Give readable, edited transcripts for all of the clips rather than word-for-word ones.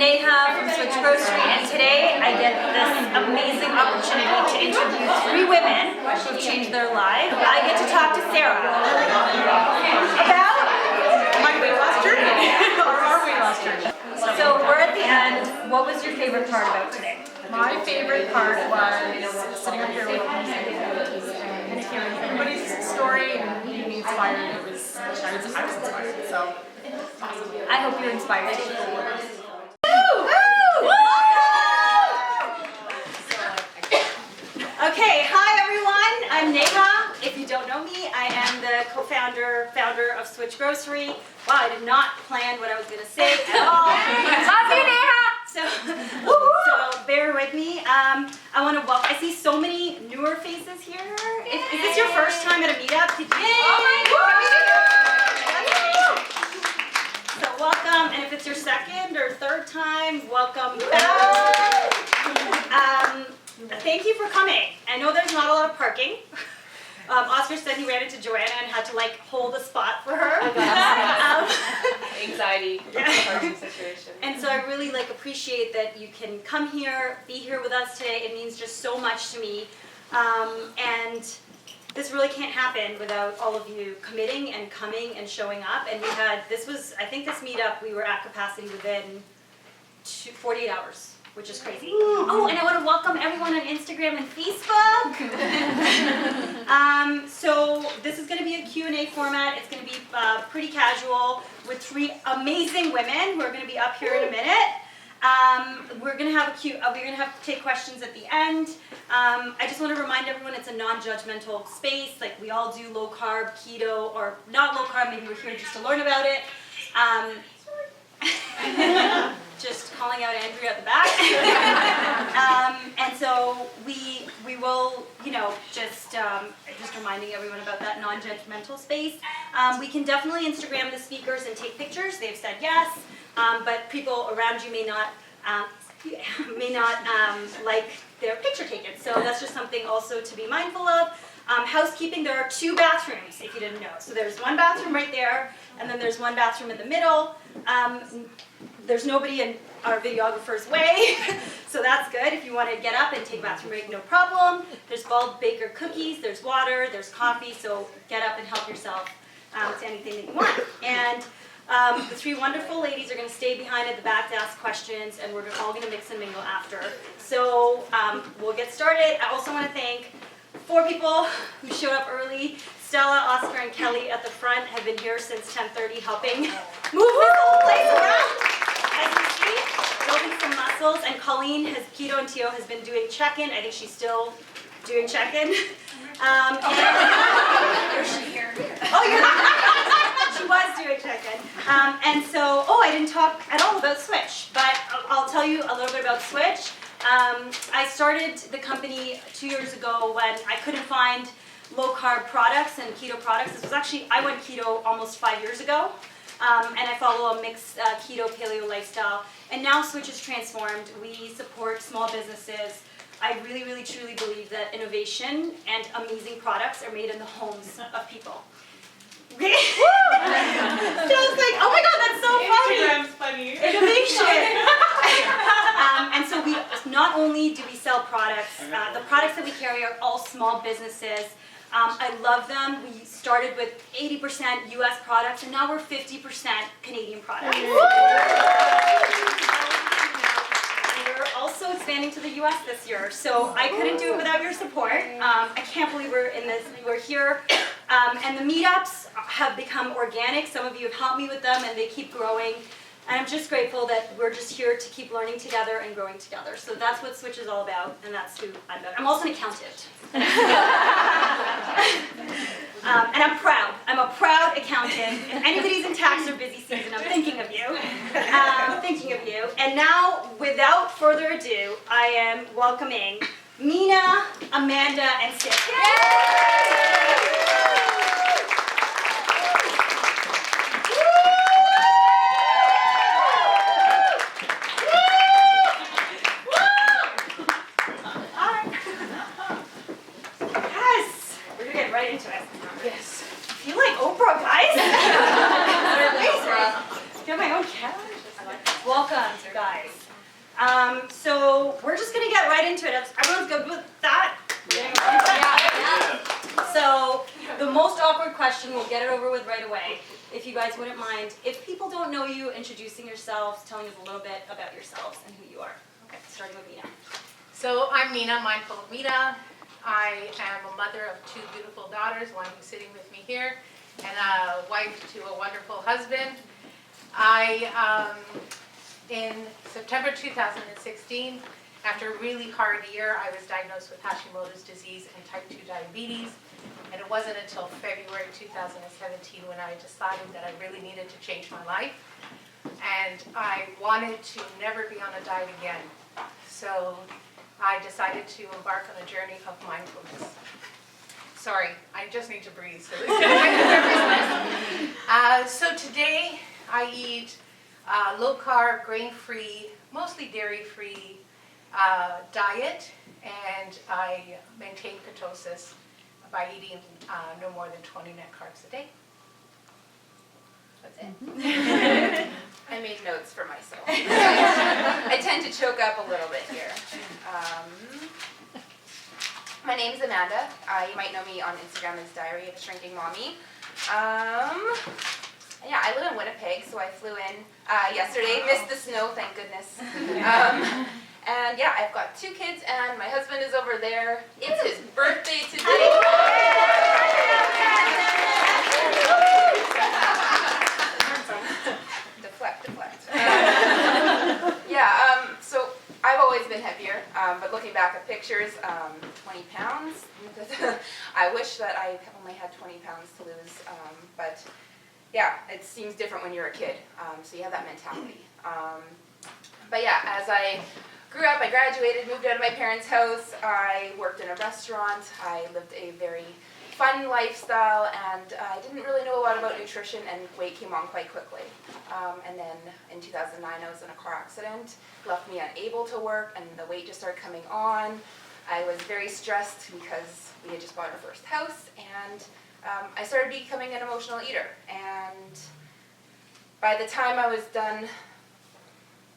Neha from SwitchGrocery, and today I get this amazing opportunity to interview 3 women who have changed their lives. I get to talk to Sarah about my weight loss journey, or our weight loss journey. So we're at the end. What was your favorite part about today? My favorite part was sitting up here with and hearing everybody's story and being inspired. I was inspired, so awesome. I hope you're inspired. Okay, hi everyone. I'm Neha. If you don't know me, I am the founder of SwitchGrocery. Wow, I did not plan what I was going to say at all. Love you, Neha. So bear with me. I want to welcome. I see so many newer faces here. Is this your first time at a meetup? Did you? Oh my God. So welcome, and if it's your second or third time, welcome back. Thank you for coming. I know there's not a lot of parking. Oscar said he ran into Joanna and had to like hold a spot for her. Anxiety parking situation. And so I really appreciate that you can come here, be here with us today. It means just so much to me. And this really can't happen without all of you committing and coming and showing up. And we had, I think this meetup, we were at capacity within 48 hours. Which is crazy. Oh, and I want to welcome everyone on Instagram and Facebook. So this is going to be a Q&A format. It's going to be pretty casual with 3 amazing women who are going to be up here in a minute. We're going to have to take questions at the end. I just want to remind everyone it's a non-judgmental space. Like we all do low carb, keto, or not low carb. Maybe we're here just to learn about it. Just calling out Andrea at the back. And so we will, just reminding everyone about that non-judgmental space. We can definitely Instagram the speakers and take pictures. They've said yes, but people around you may not like their picture taken. So that's just something also to be mindful of. Housekeeping, there are 2 bathrooms, if you didn't know. So there's one bathroom right there, and then there's one bathroom in the middle. There's nobody in our videographer's way, so that's good. If you want to get up and take a bathroom break, no problem. There's Bald Baker cookies, there's water, there's coffee, so get up and help yourself to anything that you want. And the 3 wonderful ladies are going to stay behind at the back to ask questions, and we're all going to mix and mingle after. So we'll get started. I also want to thank 4 people who showed up early. Stella, Oscar, and Kelly at the front have been here since 10:30 helping move this whole place around. As you see, building some muscles. And Colleen, Keto and Tio, has been doing check-in. I think she's still doing check-in. Where's she here? Oh, she was doing check-in. And so, I didn't talk at all about Switch, but I'll tell you a little bit about Switch. I started the company 2 years ago when I couldn't find low-carb products and keto products. This was actually, I went keto almost 5 years ago, and I follow a mixed keto-paleo lifestyle. And now Switch is transformed. We support small businesses. I really, really, truly believe that innovation and amazing products are made in the homes of people. So I was like, oh my God, that's so funny. Instagram's funny. Innovation. And so not only do we sell products, the products that we carry are all small businesses. I love them. We started with 80% US products, and now we're 50% Canadian products. And we're also expanding to the US this year, so I couldn't do it without your support. I can't believe we're here. And the meetups have become organic. Some of you have helped me with them, and they keep growing. And I'm just grateful that we're just here to keep learning together and growing together. So that's what Switch is all about, and that's who I'm about. I'm also an accountant. And I'm proud. I'm a proud accountant. If anybody's in tax or busy season, I'm thinking of you. And now, without further ado, I am welcoming Mina, Amanda, and Sarah. Into it. Yes. I feel like Oprah, guys. I feel my own challenge. Welcome, guys. So we're just gonna get right into it. Everyone's good with that? Yeah. So the most awkward question, we'll get it over with right away. If you guys wouldn't mind, if people don't know you, introducing yourselves, telling us a little bit about yourselves and who you are. Okay, starting with Mina. So I'm Mina, mindful of Mina. I am a mother of 2 beautiful daughters, one who's sitting with me here, and a wife to a wonderful husband. In September 2016, after a really hard year, I was diagnosed with Hashimoto's disease and type 2 diabetes. And it wasn't until February 2017 when I decided that I really needed to change my life. And I wanted to never be on a diet again. So I decided to embark on a journey of mindfulness. Sorry, I just need to breathe. So this is so today I eat low carb, grain-free, mostly dairy-free diet, and I maintain ketosis by eating no more than 20 net carbs a day. That's it. I made notes for myself. I tend to choke up a little bit here. My name's Amanda. You might know me on Instagram as Diary of a Shrinking Mommy. Yeah, I live in Winnipeg, so I flew in yesterday. Missed the snow, thank goodness. And yeah, I've got 2 kids, and my husband is over there. It's his birthday today. Deflect. Yeah, so I've always been heavier, but looking back at pictures, 20 pounds. I wish that I only had 20 pounds to lose, but yeah, it seems different when you're a kid, so you have that mentality. But yeah, as I grew up, I graduated, moved out of my parents' house, I worked in a restaurant, I lived a very fun lifestyle, and I didn't really know a lot about nutrition, and weight came on quite quickly. And then in 2009, I was in a car accident, left me unable to work, and the weight just started coming on. I was very stressed because we had just bought our first house, and I started becoming an emotional eater. And by the time I was done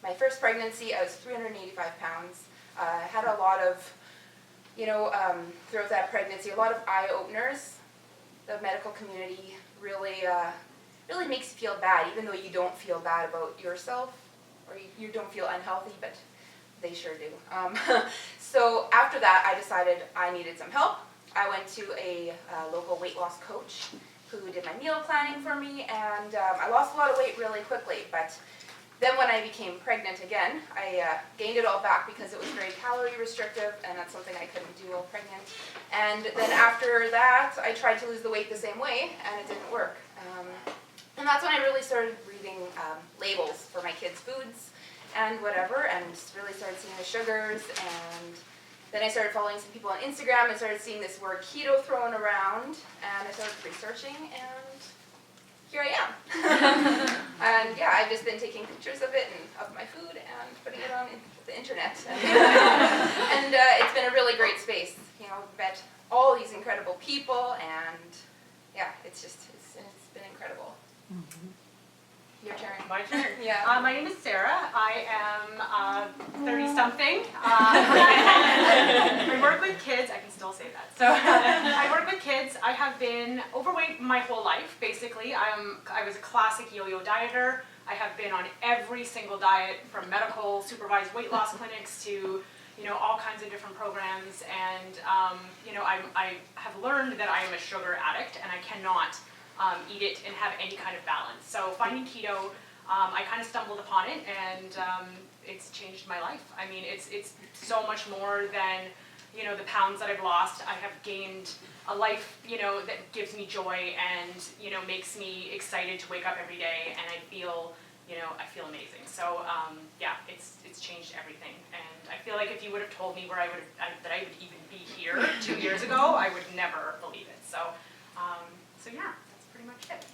my first pregnancy, I was 385 pounds. I had a lot of, throughout that pregnancy, a lot of eye-openers. The medical community really makes you feel bad, even though you don't feel bad about yourself, or you don't feel unhealthy, but they sure do. So after that, I decided I needed some help. I went to a local weight loss coach who did my meal planning for me, and I lost a lot of weight really quickly, but then when I became pregnant again, I gained it all back because it was very calorie restrictive, and that's something I couldn't do while pregnant. And then after that, I tried to lose the weight the same way, and it didn't work. And that's when I really started reading labels for my kids' foods and whatever, and really started seeing the sugars. And then I started following some people on Instagram and started seeing this word keto thrown around, and I started researching, and here I am. And yeah, I've just been taking pictures of it and of my food and putting it on the internet. And it's been a really great space. Met all these incredible people, and yeah, it's been incredible. Mm-hmm. Your turn. My turn. Yeah. My name is Sarah. I am 30-something. I work with kids. I can still say that. So I work with kids. I have been overweight my whole life, basically. I was a classic yo-yo dieter. I have been on every single diet, from medical supervised weight loss clinics to all kinds of different programs. And I have learned that I am a sugar addict, and I cannot eat it and have any kind of balance. So finding keto, I kind of stumbled upon it, and it's changed my life. I mean, it's so much more than the pounds that I've lost. I have gained a life that gives me joy and makes me excited to wake up every day, and I feel amazing. So yeah, it's changed everything, and I feel like if you would have told me that I would even be here 2 years ago, I would never believe it. So yeah. Pretty much it.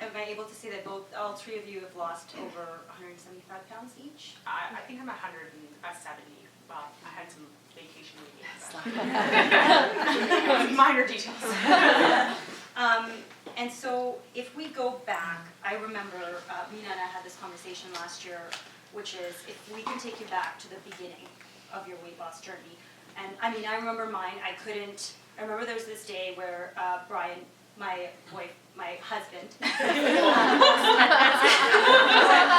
Am I able to see that all 3 of you have lost over 175 pounds each? I think I'm 170, well, I had some vacation weekends. Minor details. And so if we go back, I remember Mina and I had this conversation last year, which is if we can take you back to the beginning of your weight loss journey. And I mean, I remember mine, I remember there was this day where Brian, my husband,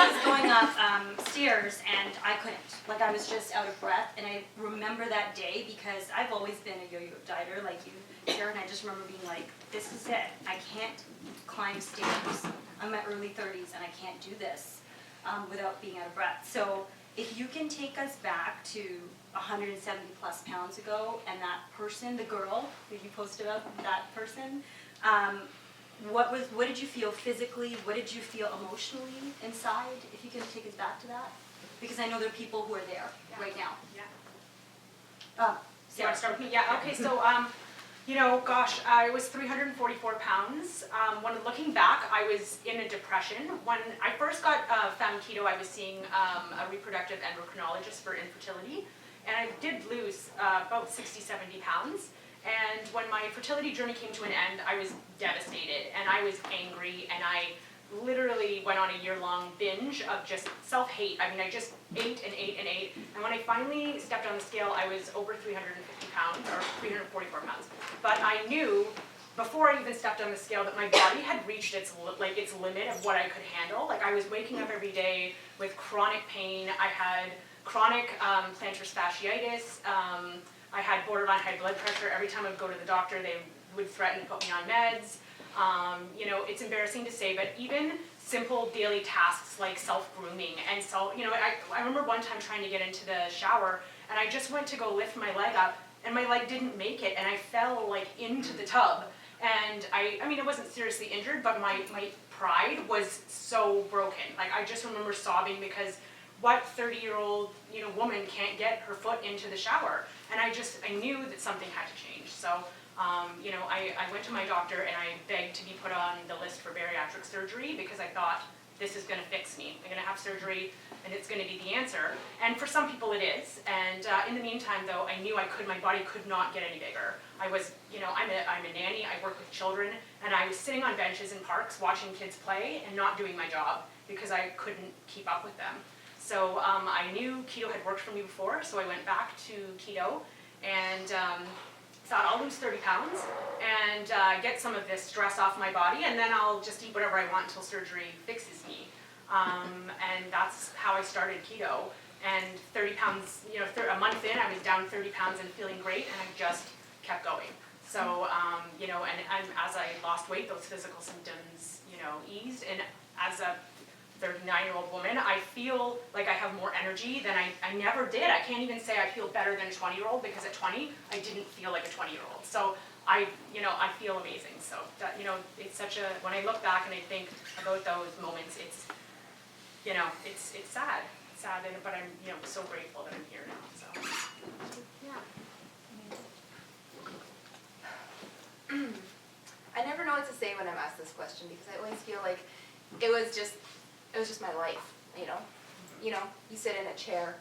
was going up stairs and I couldn't. Like I was just out of breath, and I remember that day because I've always been a yo-yo dieter like you, Sarah, and I just remember being like, this is it. I can't climb stairs. I'm in my early 30s and I can't do this without being out of breath. So if you can take us back to 170 plus pounds ago, and that person, the girl that you posted about, that person, what did you feel physically? What did you feel emotionally inside? If you can take us back to that, because I know there are people who are there right now. Yeah. Sarah, You want to start with me? Yeah. Okay. So, you know, gosh, I was 344 pounds. When looking back, I was in a depression. When I first got found keto, I was seeing a reproductive endocrinologist for infertility, and I did lose about 60, 70 pounds. And when my fertility journey came to an end, I was devastated, and I was angry, and I literally went on a year-long binge of just self-hate. I mean, I just ate and ate and ate. And when I finally stepped on the scale, I was over 350 pounds, or 344 pounds. But I knew, before I even stepped on the scale, that my body had reached its limit of what I could handle. Like, I was waking up every day with chronic pain. I had chronic plantar fasciitis. I had borderline high blood pressure. Every time I would go to the doctor, they would threaten to put me on meds. You know, it's embarrassing to say, but even simple daily tasks like self-grooming and you know, I remember one time trying to get into the shower, and I just went to go lift my leg up, and my leg didn't make it, and I fell like into the tub. And I mean, I wasn't seriously injured, but my pride was so broken. Like, I just remember sobbing because what 30-year-old, you know, woman can't get her foot into the shower? And I knew that something had to change. So, you know, I went to my doctor and I begged to be put on the list for bariatric surgery because I thought, this is going to fix me. I'm going to have surgery and it's going to be the answer. And for some people it is. And in the meantime, though, I knew my body could not get any bigger. I was, you know, I'm a nanny, I work with children, and I was sitting on benches in parks watching kids play and not doing my job because I couldn't keep up with them. So I knew keto had worked for me before, so I went back to keto and thought I'll lose 30 pounds and get some of this stress off my body, and then I'll just eat whatever I want until surgery fixes me. And that's how I started keto. And 30 pounds, you know, a month in, I was down 30 pounds and feeling great, and I just kept going. So, you know, and as I lost weight, those physical symptoms, you know, eased, and as a 39-year-old woman, I feel like I have more energy than I never did. I can't even say I feel better than a 20-year-old because at 20, I didn't feel like a 20-year-old. So I feel amazing. So that, you know, it's such a, when I look back and I think about those moments, it's, you know, it's sad. It's sad, but I'm, you know, so grateful that I'm here now. So, yeah. I never know what to say when I'm asked this question because I always feel like it was just my life, you know. You know, you sit in a chair,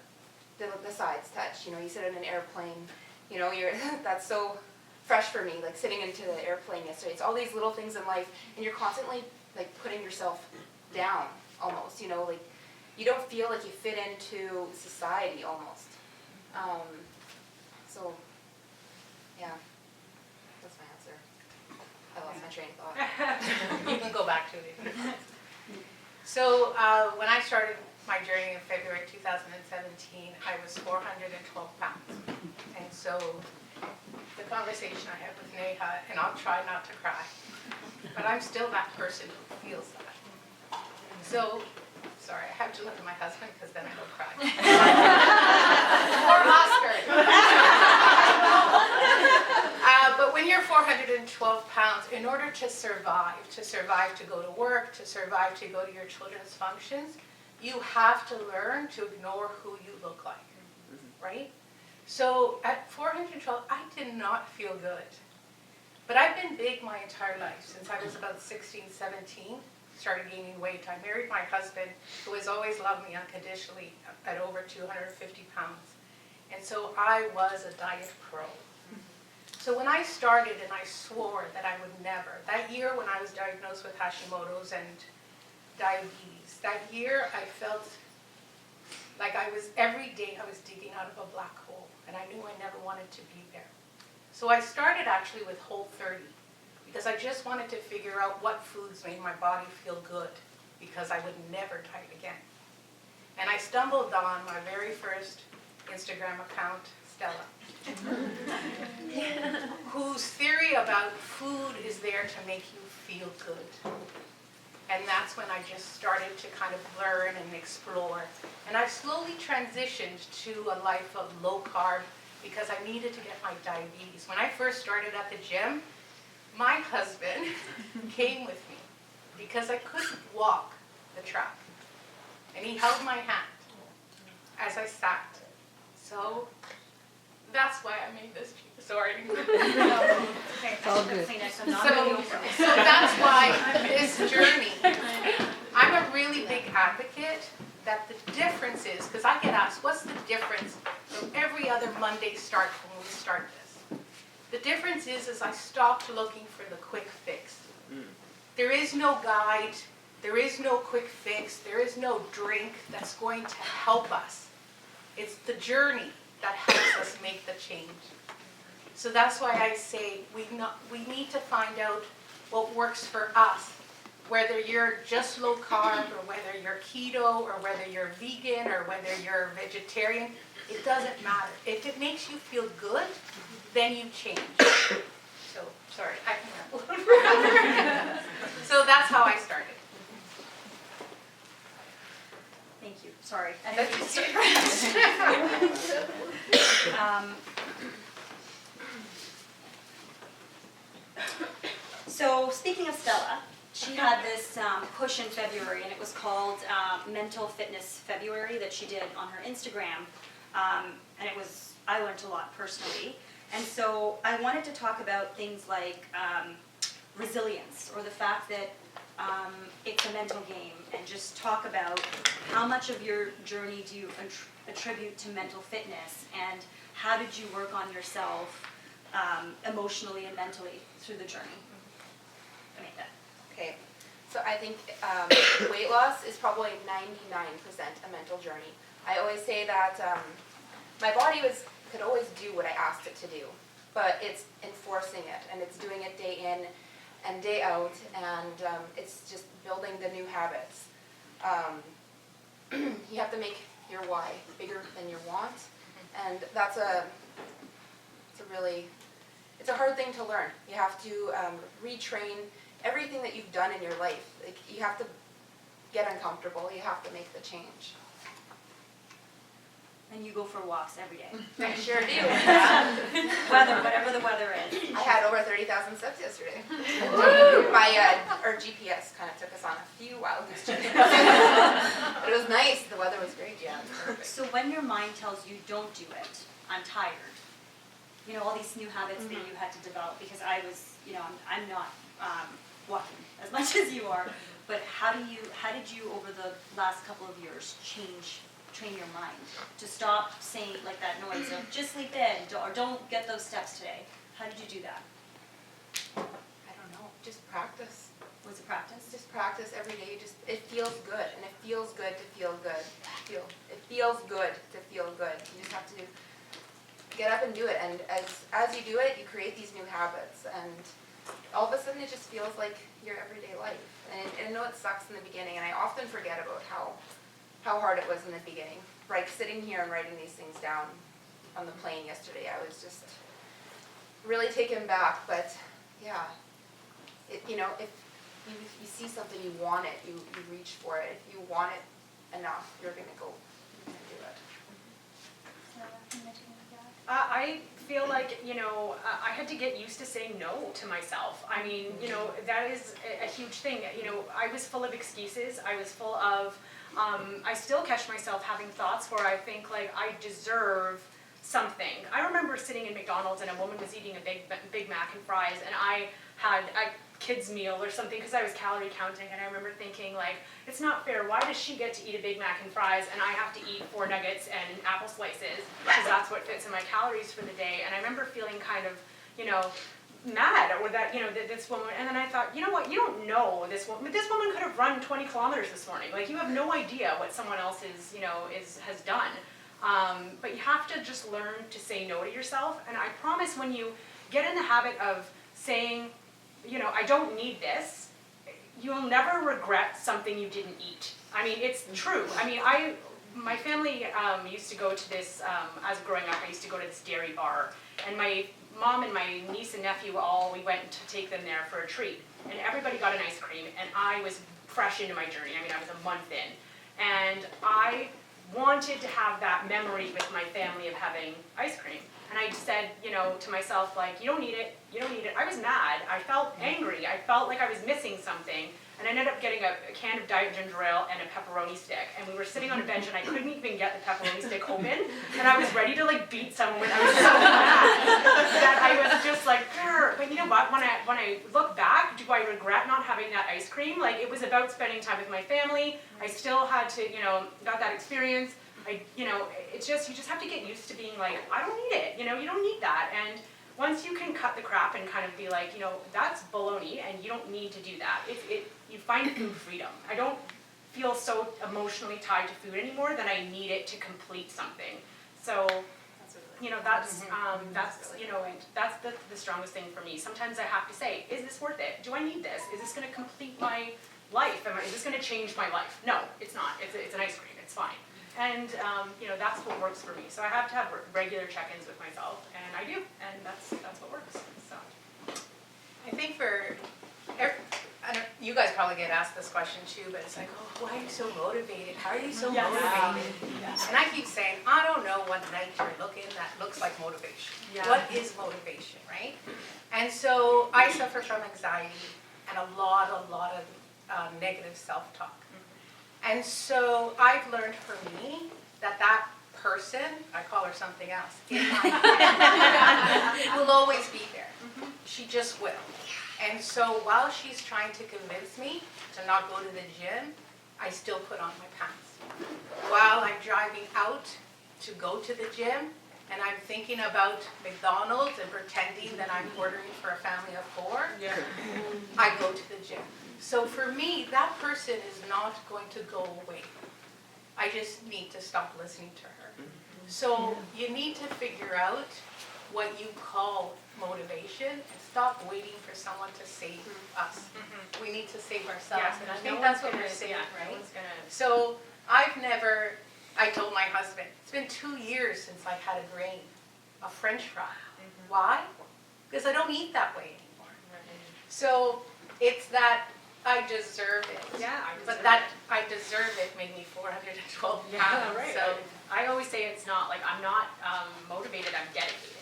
the sides touch. You know, you sit in an airplane. You know, that's so fresh for me. Like sitting into the airplane yesterday. It's all these little things in life, and you're constantly like putting yourself down almost. You know, like you don't feel like you fit into society almost. So, yeah, that's my answer. I lost my train of thought. You can go back to it if you want. So when I started my journey in February 2017, I was 412 pounds. And so the conversation I had with Neha, and I'll try not to cry, but I'm still that person who feels that. So, sorry, I have to look at my husband because then I don't cry. Or Oscar. But when you're 412 pounds, in order to survive to go to work, to survive to go to your children's functions, you have to learn to ignore who you look like, right? So at 412, I did not feel good. But I've been big my entire life, since I was about 16, 17, started gaining weight. I married my husband, who has always loved me unconditionally, at over 250 pounds. And so I was a diet pro. So when I started and I swore that I would never, that year when I was diagnosed with Hashimoto's and diabetes, that year I felt like every day I was digging out of a black hole, and I knew I never wanted to be there. So I started actually with Whole30, because I just wanted to figure out what foods made my body feel good, because I would never diet again. And I stumbled on my very first Instagram account, Stella, whose theory about food is there to make you feel good. And that's when I just started to kind of learn and explore. And I've slowly transitioned to a life of low carb because I needed to get my diabetes. When I first started at the gym, my husband came with me because I couldn't walk the track. And he held my hand as I sat. So that's why I made this video. Sorry. Okay, all good. Kleenex, I'm not gonna go for it. So that's why this journey, I'm a really big advocate that the difference is, because I get asked, what's the difference from every other Monday start when we start this? The difference is I stopped looking for the quick fix. There is no guide, there is no quick fix, there is no drink that's going to help us. It's the journey that helps us make the change. So that's why I say we need to find out what works for us. Whether you're just low carb, or whether you're keto, or whether you're vegan, or whether you're vegetarian, it doesn't matter. If it makes you feel good, then you change. So, sorry, I can So that's how I started. Thank you, sorry. I didn't mean to start. So speaking of Stella, she had this push in February, and it was called Mental Fitness February that she did on her Instagram, and I learned a lot personally. And so I wanted to talk about things like resilience, or the fact that it's a mental game, and just talk about how much of your journey do you attribute to mental fitness, and how did you work on yourself emotionally and mentally through the journey. Amanda. Okay, so I think weight loss is probably 99% a mental journey. I always say that my body could always do what I asked it to do, but it's enforcing it, and it's doing it day in and day out, and it's just building the new habits. You have to make your why bigger than your want, and it's a hard thing to learn. You have to retrain everything that you've done in your life. Like, you have to get uncomfortable. You have to make the change. And you go for walks every day. I sure do. Weather, whatever the weather is. I had over 30,000 steps yesterday. Our GPS kind of took us on a few wild goose chases. But it was nice. The weather was great. Yeah, it was perfect. So when your mind tells you don't do it, I'm tired. You know, all these new habits that you had to develop, because I was, I'm not walking as much as you are, but how did you over the last couple of years train your mind to stop saying, like, that noise of just sleep in, or don't get those steps today? How did you do that? I don't know. Just practice. Was it practice? Just practice every day. It feels good, and it feels good to feel good. It feels good to feel good. You just have to get up and do it, and as you do it, you create these new habits, and all of a sudden it just feels like your everyday life. And I know it sucks in the beginning, and I often forget about how hard it was in the beginning. Like sitting here and writing these things down on the plane yesterday, I was just really taken back. But yeah, if you see something, you want it, you reach for it. If you want it enough, you're gonna do it. I feel like, I had to get used to saying no to myself. I mean, that is a huge thing. I was full of excuses. I was full of, I still catch myself having thoughts where I think, like, I deserve something. I remember sitting in McDonald's and a woman was eating a Big Mac and fries, and I kid's meal or something because I was calorie counting, and I remember thinking, like, it's not fair. Why does she get to eat a Big Mac and fries and I have to eat 4 nuggets and apple slices because that's what fits in my calories for the day? And I remember feeling kind of, you know, mad, or that, you know, this woman, and then I thought, you know what, you don't know this woman, but this woman could have run 20 kilometers this morning. Like, you have no idea what someone else is, you know, has done. But you have to just learn to say no to yourself, and I promise when you get in the habit of saying, you know, I don't need this, you'll never regret something you didn't eat. I mean, it's true. I mean, my family used to go to this, as growing up, I used to go to this dairy bar, and my mom and my niece and nephew we went to take them there for a treat, and everybody got an ice cream, and I was fresh into my journey. I mean, I was a month in, and I wanted to have that memory with my family of having ice cream. And I said, you know, to myself, like, you don't need it, you don't need it. I was mad, I felt angry, I felt like I was missing something. And I ended up getting a can of Diet Ginger Ale and a pepperoni stick. And we were sitting on a bench and I couldn't even get the pepperoni stick open. And I was ready to like beat someone. I was so mad that I was just like, grr. But you know what, when I look back, do I regret not having that ice cream? Like, it was about spending time with my family. I still had to, you know, got that experience. You know, it's just, you just have to get used to being like, I don't need it, you know, you don't need that. And once you can cut the crap and kind of be like, you know, that's baloney and you don't need to do that. You find food freedom. I don't feel so emotionally tied to food anymore that I need it to complete something. So, you know, that's you know, that's the strongest thing for me. Sometimes I have to say, is this worth it? Do I need this? Is this going to complete my life? Is this going to change my life? No, it's not. It's an ice cream. It's fine. And, you know, that's what works for me. So I have to have regular check-ins with myself, and I do, and that's what works. So I think you guys probably get asked this question too, but it's like, oh, why are you so motivated? How are you so motivated? Yes. And I keep saying, I don't know what night you're looking that looks like motivation. Yeah. What is motivation, right? And so I suffer from anxiety and a lot of negative self-talk. And so I've learned for me that person, I call her something else, in my head, will always be there. She just will. And so while she's trying to convince me to not go to the gym, I still put on my pants. While I'm driving out to go to the gym, and I'm thinking about McDonald's and pretending that I'm ordering for a family of 4, I go to the gym. So for me, that person is not going to go away. I just need to stop listening to her. So you need to figure out what you call motivation and stop waiting for someone to save us. We need to save ourselves, and I think that's what we're saying, right? So I told my husband, it's been 2 years since I had a French fry. Why? Because I don't eat that way anymore. So it's that I deserve it. Yeah, I deserve it made me 412 pounds. Yeah, right. So I always say it's not like I'm not motivated, I'm dedicated.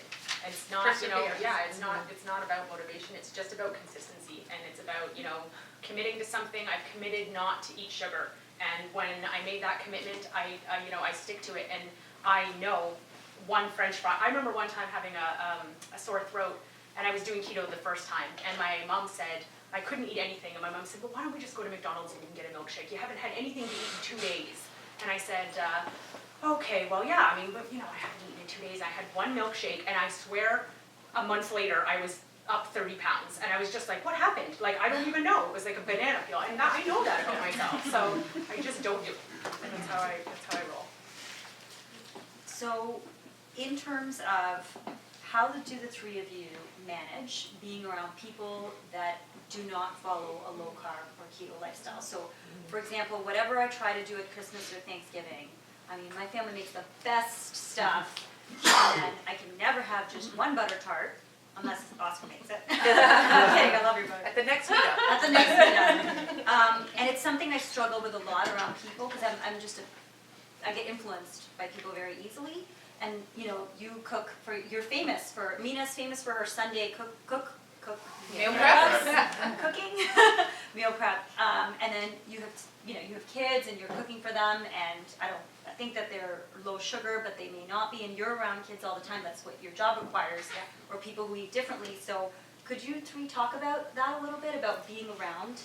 It's not, you know, it's not about motivation, it's just about consistency, and it's about, you know, committing to something. I've committed not to eat sugar, and when I made that commitment, I stick to it, and I know one French fry. I remember one time having a sore throat, and I was doing keto the first time, and my mom said, I couldn't eat anything, and my mom said, well, why don't we just go to McDonald's and we can get a milkshake? You haven't had anything to eat in 2 days. And I said, okay, well, yeah, I mean, but, you know, I haven't eaten in 2 days. I had one milkshake, and I swear a month later, I was up 30 pounds. And I was just like, what happened? Like, I don't even know. It was like a banana peel. And I know that about myself, so I just don't do it. And that's how I roll. So, in terms of how do the 3 of you manage being around people that do not follow a low carb or keto lifestyle? So, for example, whatever I try to do at Christmas or Thanksgiving, I mean, my family makes the best stuff, and I can never have just one butter tart, unless Oscar makes it. I'm kidding, I love your butter. at the next meetup. At the next meetup. And it's something I struggle with a lot around people, because I get influenced by people very easily. And, you know, you're famous for, Mina's famous for her Sunday Meal prep. Cooking, meal prep, and then you have kids and you're cooking for them, and I think that they're low sugar, but they may not be, and you're around kids all the time. That's what your job requires, or people who eat differently. So Could you three talk about that a little bit, about being around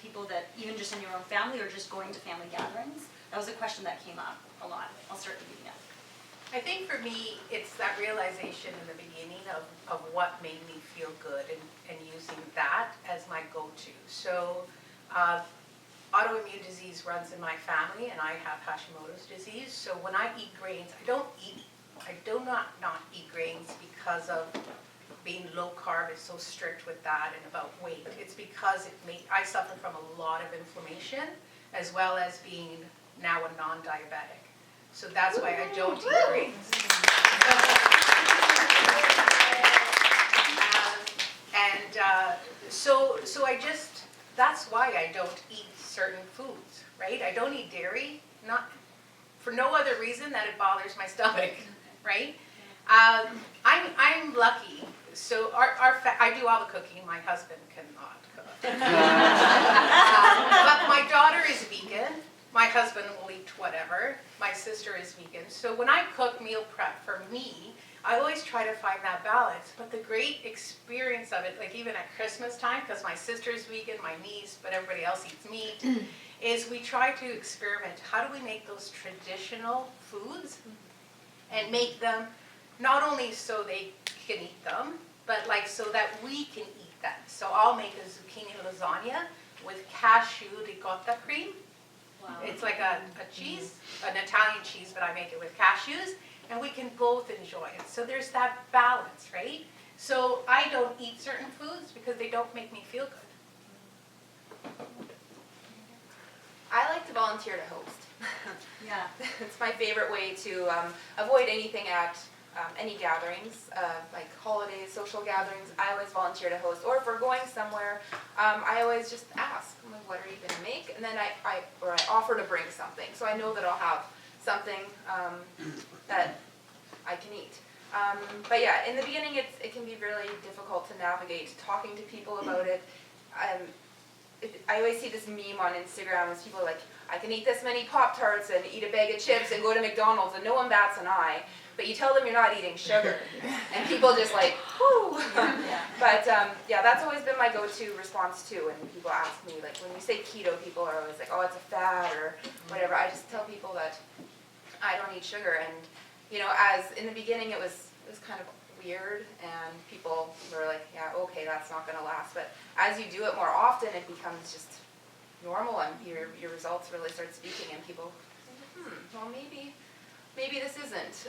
people that, even just in your own family or just going to family gatherings? That was a question that came up a lot. I'll start with you, Mina. I think for me, it's that realization in the beginning of what made me feel good and using that as my go-to. So autoimmune disease runs in my family, and I have Hashimoto's disease. So when I eat grains, I do not eat grains because of being low carb is so strict with that and about weight. It's because I suffer from a lot of inflammation, as well as being now a non-diabetic. So that's why I don't eat grains. So I just, that's why I don't eat certain foods, right? I don't eat dairy, not for no other reason that it bothers my stomach, right? I'm lucky. So I do all the cooking. My husband cannot cook. But my daughter is vegan. My husband will eat whatever. My sister is vegan. So when I cook meal prep for me, I always try to find that balance. But the great experience of it, like even at Christmas time, because my sister's vegan, my niece, but everybody else eats meat, is we try to experiment. How do we make those traditional foods and make them not only so they can eat them, but like so that we can eat them. So I'll make a zucchini lasagna with cashew ricotta cream. Wow. It's like a cheese, an Italian cheese, but I make it with cashews, and we can both enjoy it. So there's that balance, right? So I don't eat certain foods because they don't make me feel good. I like to volunteer to host. Yeah. It's my favorite way to avoid anything at any gatherings, like holidays, social gatherings. I always volunteer to host. Or if we're going somewhere, I always just ask, I'm like, what are you going to make? And then I offer to bring something. So I know that I'll have something that I can eat. But yeah, in the beginning it can be really difficult to navigate talking to people about it. I always see this meme on Instagram as people are like, I can eat this many Pop-Tarts and eat a bag of chips and go to McDonald's and no one bats an eye. But you tell them you're not eating sugar, and people just like, whoo. But yeah, that's always been my go-to response too. When people ask me, like when we say keto, people are always like, oh, it's a fad or whatever. I just tell people that I don't eat sugar, and you know, as in the beginning, it was kind of weird, and people were like, yeah, okay, that's not gonna last. But as you do it more often, it becomes just normal, and your results really start speaking, and people, well, maybe this isn't.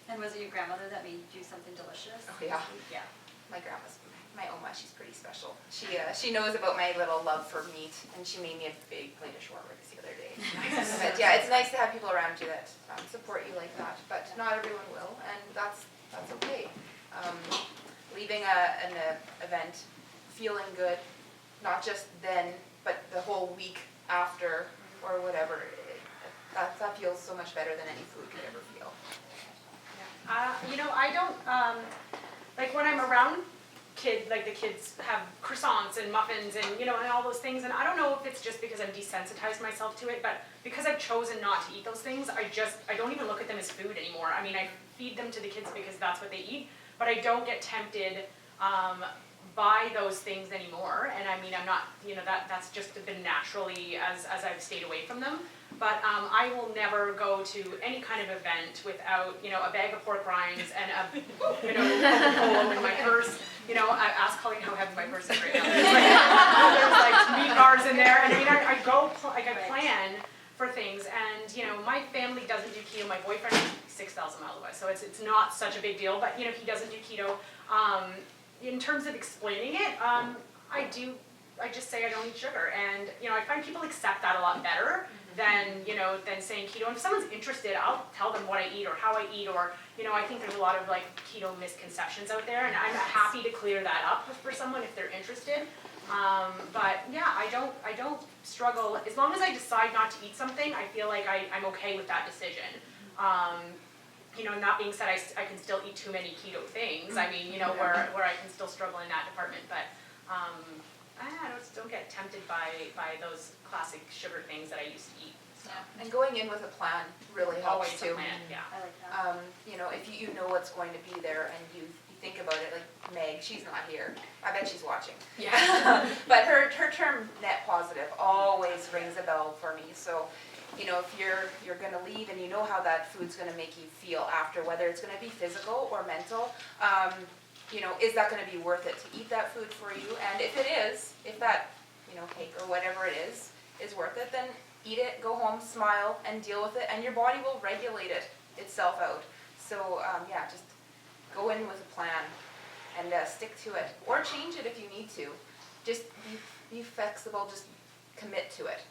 And was it your grandmother that made you something delicious? Oh yeah. Yeah. My grandma's, my Oma, she's pretty special. She knows about my little love for meat, and she made me a big plate of shawarmas the other day. But yeah, it's nice to have people around you that support you like that, but not everyone will, and that's okay. Leaving an event feeling good, not just then, but the whole week after or whatever, that feels so much better than any food could ever feel. You know, I don't, like when I'm around kids, like the kids have croissants and muffins and, you know, and all those things, and I don't know if it's just because I've desensitized myself to it, but because I've chosen not to eat those things, I don't even look at them as food anymore. I mean, I feed them to the kids because that's what they eat, but I don't get tempted by those things anymore, and I mean, I'm not, you know, that's just been naturally as I've stayed away from them. But I will never go to any kind of event without, you know, a bag of pork rinds and a, you know, Coca-Cola in my purse. You know, I asked Colleen how heavy my purse is right now. There's like meat bars in there, and I mean, I plan for things, and you know, my family doesn't do keto. My boyfriend is 6,000 miles away, so it's not such a big deal. But you know, he doesn't do keto. In terms of explaining it, I just say I don't eat sugar, and you know, I find people accept that a lot better than saying keto. And if someone's interested, I'll tell them what I eat or how I eat, or you know, I think there's a lot of like keto misconceptions out there, and I'm happy to clear that up for someone if they're interested. But yeah, I don't struggle as long as I decide not to eat something. I feel like I'm okay with that decision. You know, that being said, I can still eat too many keto things. I mean, you know, where I can still struggle in that department. But I don't get tempted by those classic sugar things that I used to eat. So. Yeah. And going in with a plan really helps Always too. a plan, yeah. I like that. You know, if you know what's going to be there and you think about it, like Meg, she's not here. I bet she's watching. Yeah. But her term net positive always rings a bell for me. So, you know, if you're gonna leave and you know how that food's gonna make you feel after, whether it's gonna be physical or mental, you know, is that gonna be worth it to eat that food for you? And if it is, if that, you know, cake or whatever it is worth it, then eat it, go home, smile, and deal with it, and your body will regulate itself out. So, yeah, just go in with a plan and stick to it, or change it if you need to. Just be flexible, just commit to it.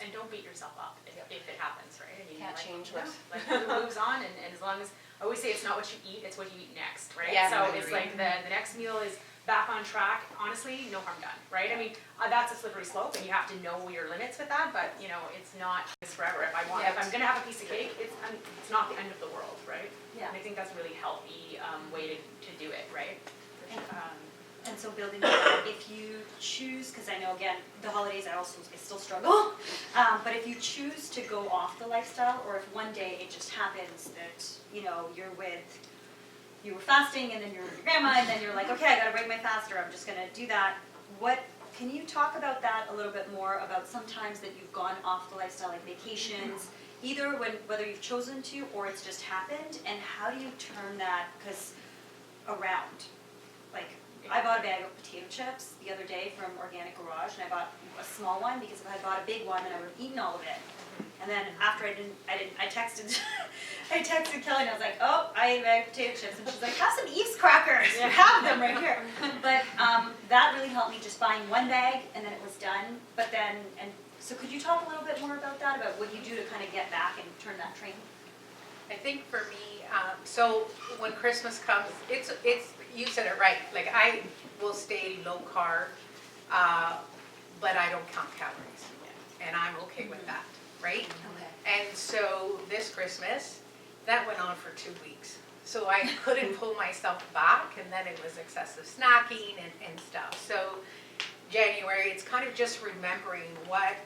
And don't beat yourself up if it happens, right? I mean, Can't change what. Like it moves on, and as long as, I always say it's not what you eat, it's what you eat next, right? Yeah, So I it's agree. like the next meal is back on track, honestly, no harm done, right? I mean, that's a slippery slope, and you have to know your limits with that, but you know, it's not this forever. If I'm gonna have a piece of cake, it's not the end of the world, right? Yeah. And I think that's a really healthy way to do it, right? And so building that, if you choose, because I know again, the holidays I still struggle, but if you choose to go off the lifestyle, or if one day it just happens that, you know, you were fasting and then you're with your grandma and then you're like, okay, I gotta break my fast, or I'm just gonna do that. Can you talk about that a little bit more, about sometimes that you've gone off the lifestyle, like vacations, either whether you've chosen to or it's just happened, and how do you turn that around? Like, I bought a bag of potato chips the other day from Organic Garage, and I bought a small one because if I had bought a big one, then I would have eaten all of it. And then after I texted Kelly and I was like, oh, I ate a bag of potato chips, and she's like, have some Eve's crackers, you have them right here. But that really helped me, just buying one bag, and then it was done. But then, so could you talk a little bit more about that, about what you do to kind of get back and turn that train? I think for me, so when Christmas comes, it's you said it right. Like, I will stay low carb, but I don't count calories, and I'm okay with that, right? Okay. And so this Christmas, that went on for 2 weeks. So I couldn't pull myself back, and then it was excessive snacking and stuff. So January, it's kind of just remembering why,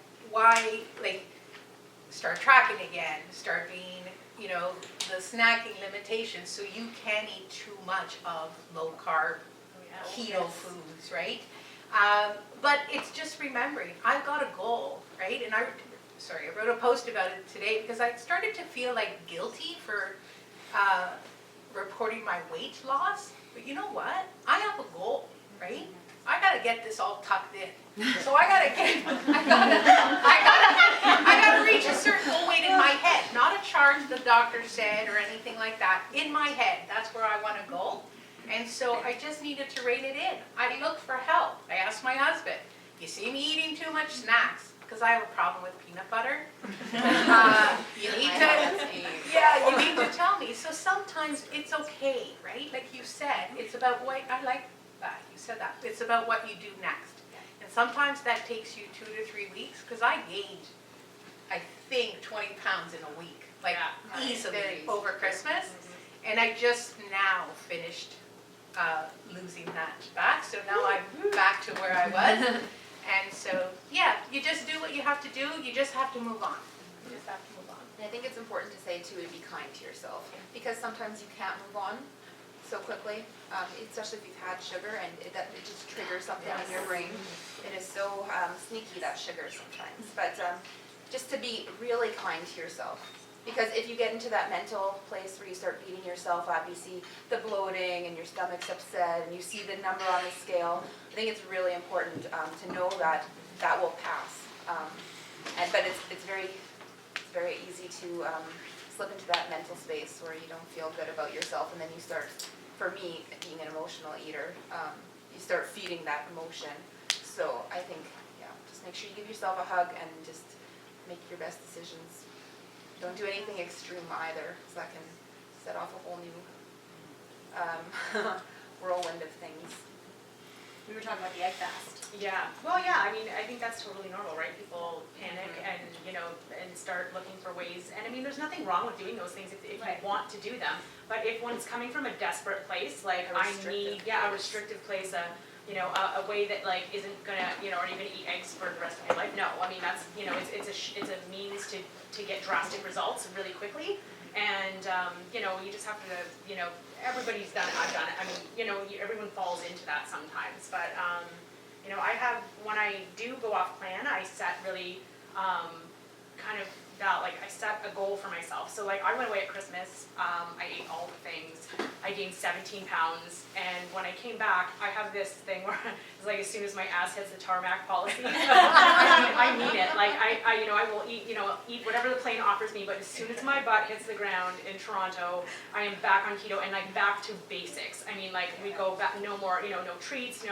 like, start tracking again, start being, you know, the snacking limitations, so you can't eat too much of low carb, keto foods, right? But it's just remembering, I've got a goal, right? And I wrote a post about it today because I started to feel like guilty for reporting my weight loss. But you know what? I have a goal, right? I gotta get this all tucked in. So I gotta reach a certain goal weight in my head, not a chart the doctor said or anything like that. In my head, that's where I want to go. And so I just needed to rein it in. I looked for help. I asked my husband, you see me eating too much snacks? Because I have a problem with peanut butter. You need to tell me. So sometimes it's okay, right? Like you said, it's about what, I like that, you said that. It's about what you do next. And sometimes that takes you 2 to 3 weeks, because I gained, I think, 20 pounds in a week, like easily over Christmas. And I just now finished losing that back, so now I'm back to where I was. And so, yeah, you just do what you have to do. You just have to move on. You just have to move on. And I think it's important to say too, to be kind to yourself, because sometimes you can't move on so quickly, especially if you've had sugar and it just triggers something in your brain. It is so sneaky, that sugar sometimes. But just to be really kind to yourself. Because if you get into that mental place where you start beating yourself up, you see the bloating and your stomach's upset and you see the number on the scale, I think it's really important to know that that will pass. But it's very easy to slip into that mental space where you don't feel good about yourself, and then you start, for me, being an emotional eater, you start feeding that emotion. So I think, just make sure you give yourself a hug and just make your best decisions. Don't do anything extreme either, because that can set off a whole new whirlwind of things. We were talking about the egg fast. Yeah, well, yeah, I mean, I think that's totally normal, right? People panic and, and start looking for ways. And I mean, there's nothing wrong with doing those things if you want to do them. But if one's coming from a desperate place, like I need, a restrictive place, a way that like isn't gonna, are you gonna eat eggs for the rest of your life? No, I mean that's, it's a means to get drastic results really quickly, and you just have to, everybody's done it. I've done it. I mean, everyone falls into that sometimes, but I have, when I do go off plan, I set really kind of that, like I set a goal for myself. So like I went away at Christmas, I ate all the things, I gained 17 pounds, and when I came back, I have this thing where it's like as soon as my ass hits the tarmac policy, I mean it. Like I will eat whatever the plane offers me, but as soon as my butt hits the ground in Toronto, I am back on keto and like back to basics. I mean, like we go back, no more, no treats,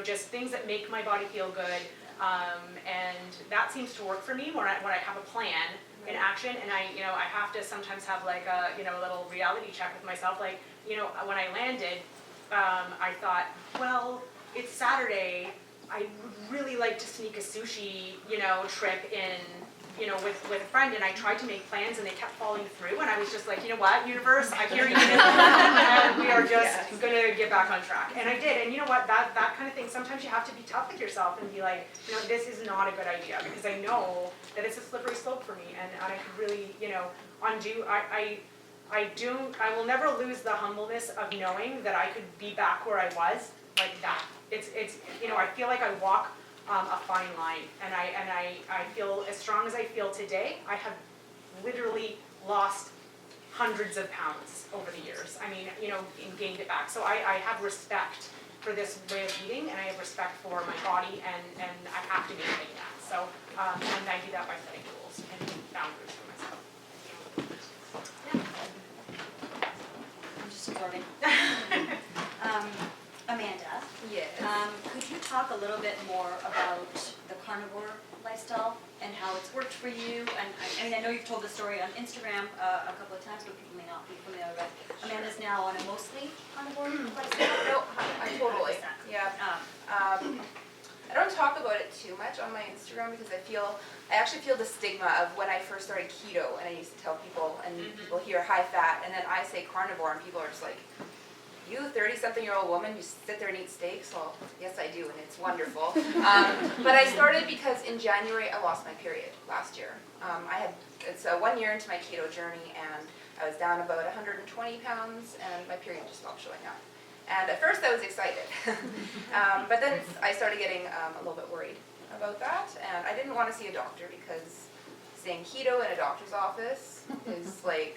just things that make my body feel good. And that seems to work for me when I have a plan in action, and I have to sometimes have like a little reality check with myself. Like when I landed, I thought, well, it's Saturday. I would really like to sneak a sushi trip in with a friend, and I tried to make plans and they kept falling through, and I was just like, you know what, universe, I hear you, and we are just gonna get back on track. And I did, and you know what, that kind of thing, sometimes you have to be tough with yourself and be like, this is not a good idea, because I know that it's a slippery slope for me, and I could really, undo, I will never lose the humbleness of knowing that I could be back where I was, like that. It's I feel like I walk a fine line, and I feel as strong as I feel today. I have literally lost hundreds of pounds over the years. I mean, and gained it back. So I have respect for this way of eating, and I have respect for my body, and I have to maintain that. So, and I do that by setting rules and boundaries for myself. I'm just absorbing. Amanda, Yes. could you talk a little bit more about the carnivore lifestyle and how it's worked for you? And I mean, I know you've told the story on Instagram a couple of times, but people may not be familiar with. Amanda's now on a mostly carnivore lifestyle. No, I totally. 100%. Yeah. I don't talk about it too much on my Instagram because I actually feel the stigma of when I first started keto, and I used to tell people, and people hear high fat, and then I say carnivore, and people are just like, you 30-something-year-old woman, you sit there and eat steaks? Well, yes I do, and it's wonderful. But I started because in January I lost my period last year. It's 1 year into my keto journey, and I was down about 120 pounds, and my period just stopped showing up. And at first I was excited, but then I started getting a little bit worried about that, and I didn't want to see a doctor because saying keto in a doctor's office is like,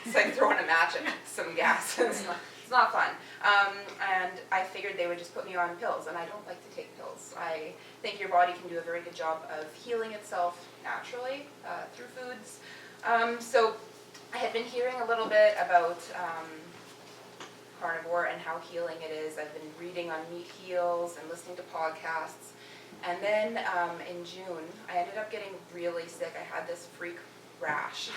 it's like throwing a match at some gas. It's not fun. And I figured they would just put me on pills, and I don't like to take pills. I think your body can do a very good job of healing itself naturally through foods. So I had been hearing a little bit about carnivore and how healing it is. I've been reading on meat heals and listening to podcasts. And then in June, I ended up getting really sick. I had this freak rash.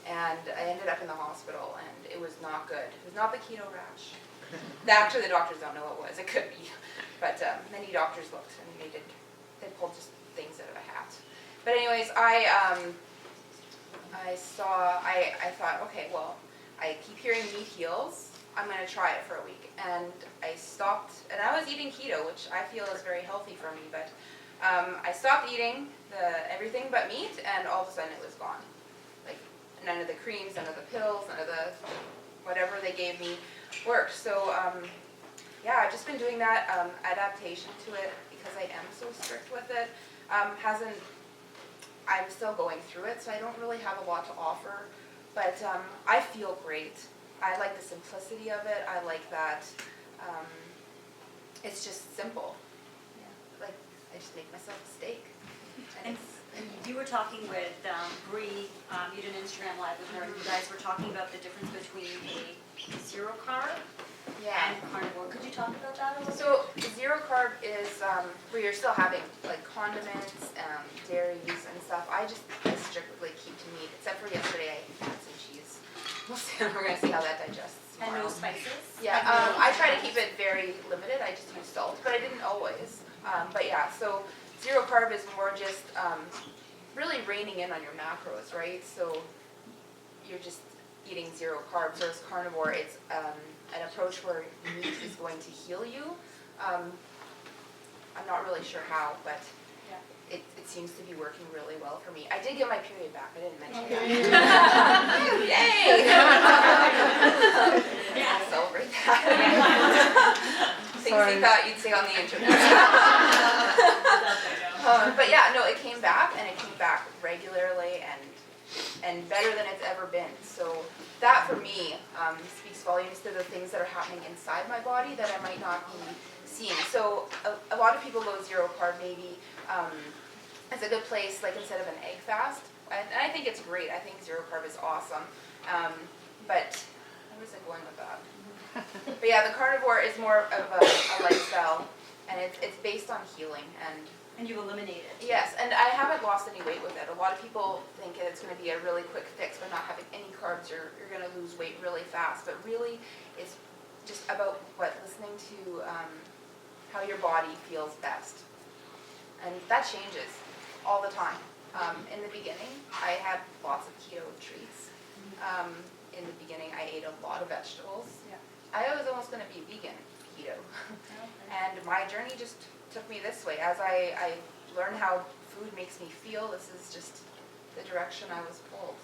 And I ended up in the hospital, and it was not good. It was not the keto rash. Actually, the doctors don't know what it was. It could be. But many doctors looked, and they pulled just things out of a hat. But anyways, I thought, okay, well, I keep hearing meat heals. I'm going to try it for a week. And I stopped, and I was eating keto, which I feel is very healthy for me, but I stopped eating everything but meat, and all of a sudden it was gone. Like, none of the creams, none of the pills, none of the whatever they gave me worked. So, yeah, I've just been doing that adaptation to it because I am so strict with it. I'm still going through it, so I don't really have a lot to offer, but I feel great. I like the simplicity of it. I like that it's just simple. Yeah. Like, I just make myself a steak. And you were talking with Bree, you did an Instagram Live with her, and you guys were talking about the difference between a zero carb and carnivore. Could you talk about that a little bit? So zero carb is where you're still having like condiments, dairies and stuff. I strictly keep to meat, except for yesterday I had some cheese. We're going to see how that digests tomorrow. And no spices? Yeah, I try to keep it very limited. I just use salt, but I didn't always. But yeah, so zero carb is more just really reining in on your macros, right? So you're just eating 0 carbs, whereas carnivore, it's an approach where meat is going to heal you. I'm not really sure how, but it seems to be working really well for me. I did get my period back, I didn't mention that. Yay! Celebrate that. Things you thought you'd say on the internet. But yeah, no, it came back, and it came back regularly and better than it's ever been. So that for me speaks volumes to the things that are happening inside my body that I might not be seeing. So a lot of people go 0 carb maybe as a good place, like instead of an egg fast. And I think it's great. I think 0 carb is awesome. But where was I going with that? But yeah, the carnivore is more of a lifestyle, and it's based on healing And you eliminate it. Yes, and I haven't lost any weight with it. A lot of people think it's going to be a really quick fix by not having any carbs. You're going to lose weight really fast, but really it's just about listening to how your body feels best, and that changes all the time. In the beginning, I had lots of keto treats. In the beginning, I ate a lot of vegetables. Yeah. I was almost going to be vegan keto, and my journey just took me this way. As I learned how food makes me feel, this is just the direction I was pulled.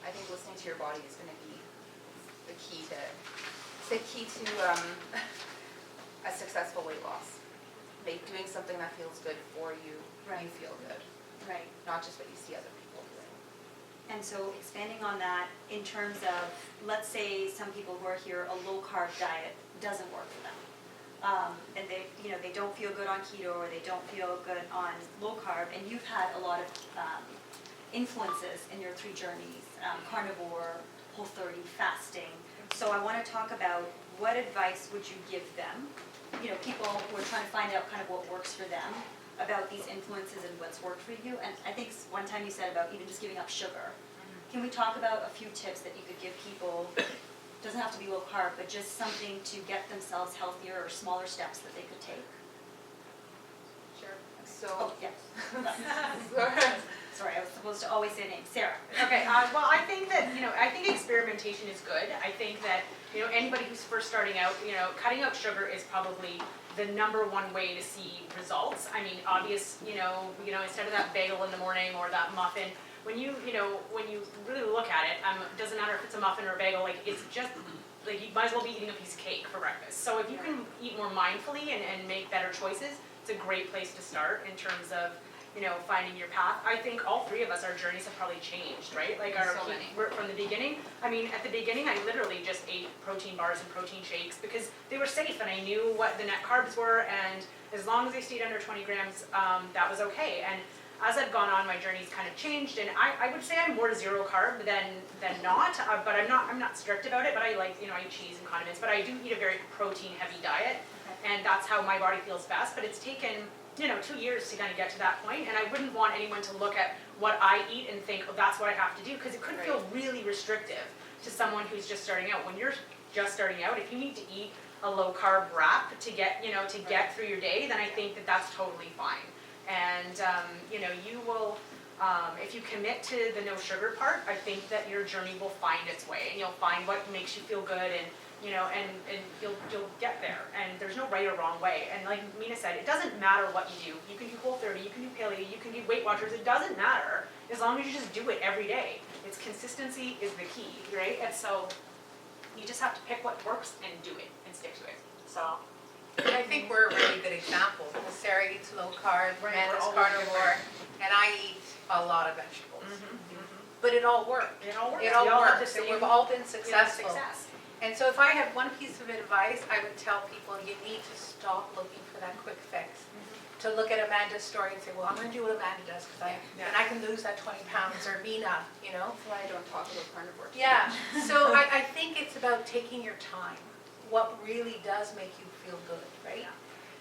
I think listening to your body is going to be the key to a successful weight loss. Doing something that feels good for you, Right. you feel good, Right. not just what you see other people doing. And so expanding on that, in terms of, let's say some people who are here, a low carb diet doesn't work for them. And they don't feel good on keto, or they don't feel good on low carb, and you've had a lot of influences in your 3 journeys, carnivore, Whole30, fasting. So I want to talk about what advice would you give them, people who are trying to find out kind of what works for them, about these influences and what's worked for you. And I think one time you said about even just giving up sugar. Can we talk about a few tips that you could give people? Doesn't have to be low carb, but just something to get themselves healthier, or smaller steps that they could take. Sure. So, Oh, yes. Sorry, I was supposed to always say names. Sarah. Okay, well, I think that, I think experimentation is good. I think that, anybody who's first starting out, cutting out sugar is probably the #1 way to see results. I mean, obvious, instead of that bagel in the morning or that muffin, when you really look at it, it doesn't matter if it's a muffin or a bagel, it's just, you might as well be eating a piece of cake for breakfast. So if you can eat more mindfully and make better choices, it's a great place to start in terms of, finding your path. I think all 3 of us, our journeys have probably changed, right? From the beginning. I mean, at the beginning, I literally just ate protein bars and protein shakes because they were safe and I knew what the net carbs were, and as long as they stayed under 20 grams, that was okay. And as I've gone on, my journey's kind of changed, and I would say I'm more 0 carb than not, but I'm not strict about it. But I like, I eat cheese and condiments, but I do eat a very protein heavy diet, and that's how my body feels best. But it's taken 2 years to kind of get to that point, and I wouldn't want anyone to look at what I eat and think, oh, that's what I have to do, because it could feel really restrictive to someone who's just starting out. When you're just starting out, if you need to eat a low carb wrap to get through your day, then I think that that's totally fine. And you will, if you commit to the no sugar part, I think that your journey will find its way, and you'll find what makes you feel good, and and you'll get there. And there's no right or wrong way. And like Mina said, it doesn't matter what you do. You can do Whole30, you can do Paleo, you can do Weight Watchers. It doesn't matter as long as you just do it every day. It's consistency is the key, right? And so you just have to pick what works and do it and stick to it. So. And I think we're a really good example. Sarah eats low carb, Right, Mina we're is all carnivore, and I eat a lot of vegetables. But it all worked. It all works. It all We all have works, the and same, we've all been successful. success. And so if I had one piece of advice, I would tell people you need to stop looking for that quick fix. To look at Amanda's story and say, well, I'm going to do what Amanda does and I can lose that 20 pounds, or Mina, That's why I don't talk about carnivore. Yeah, so I think it's about taking your time. What really does make you feel good, right?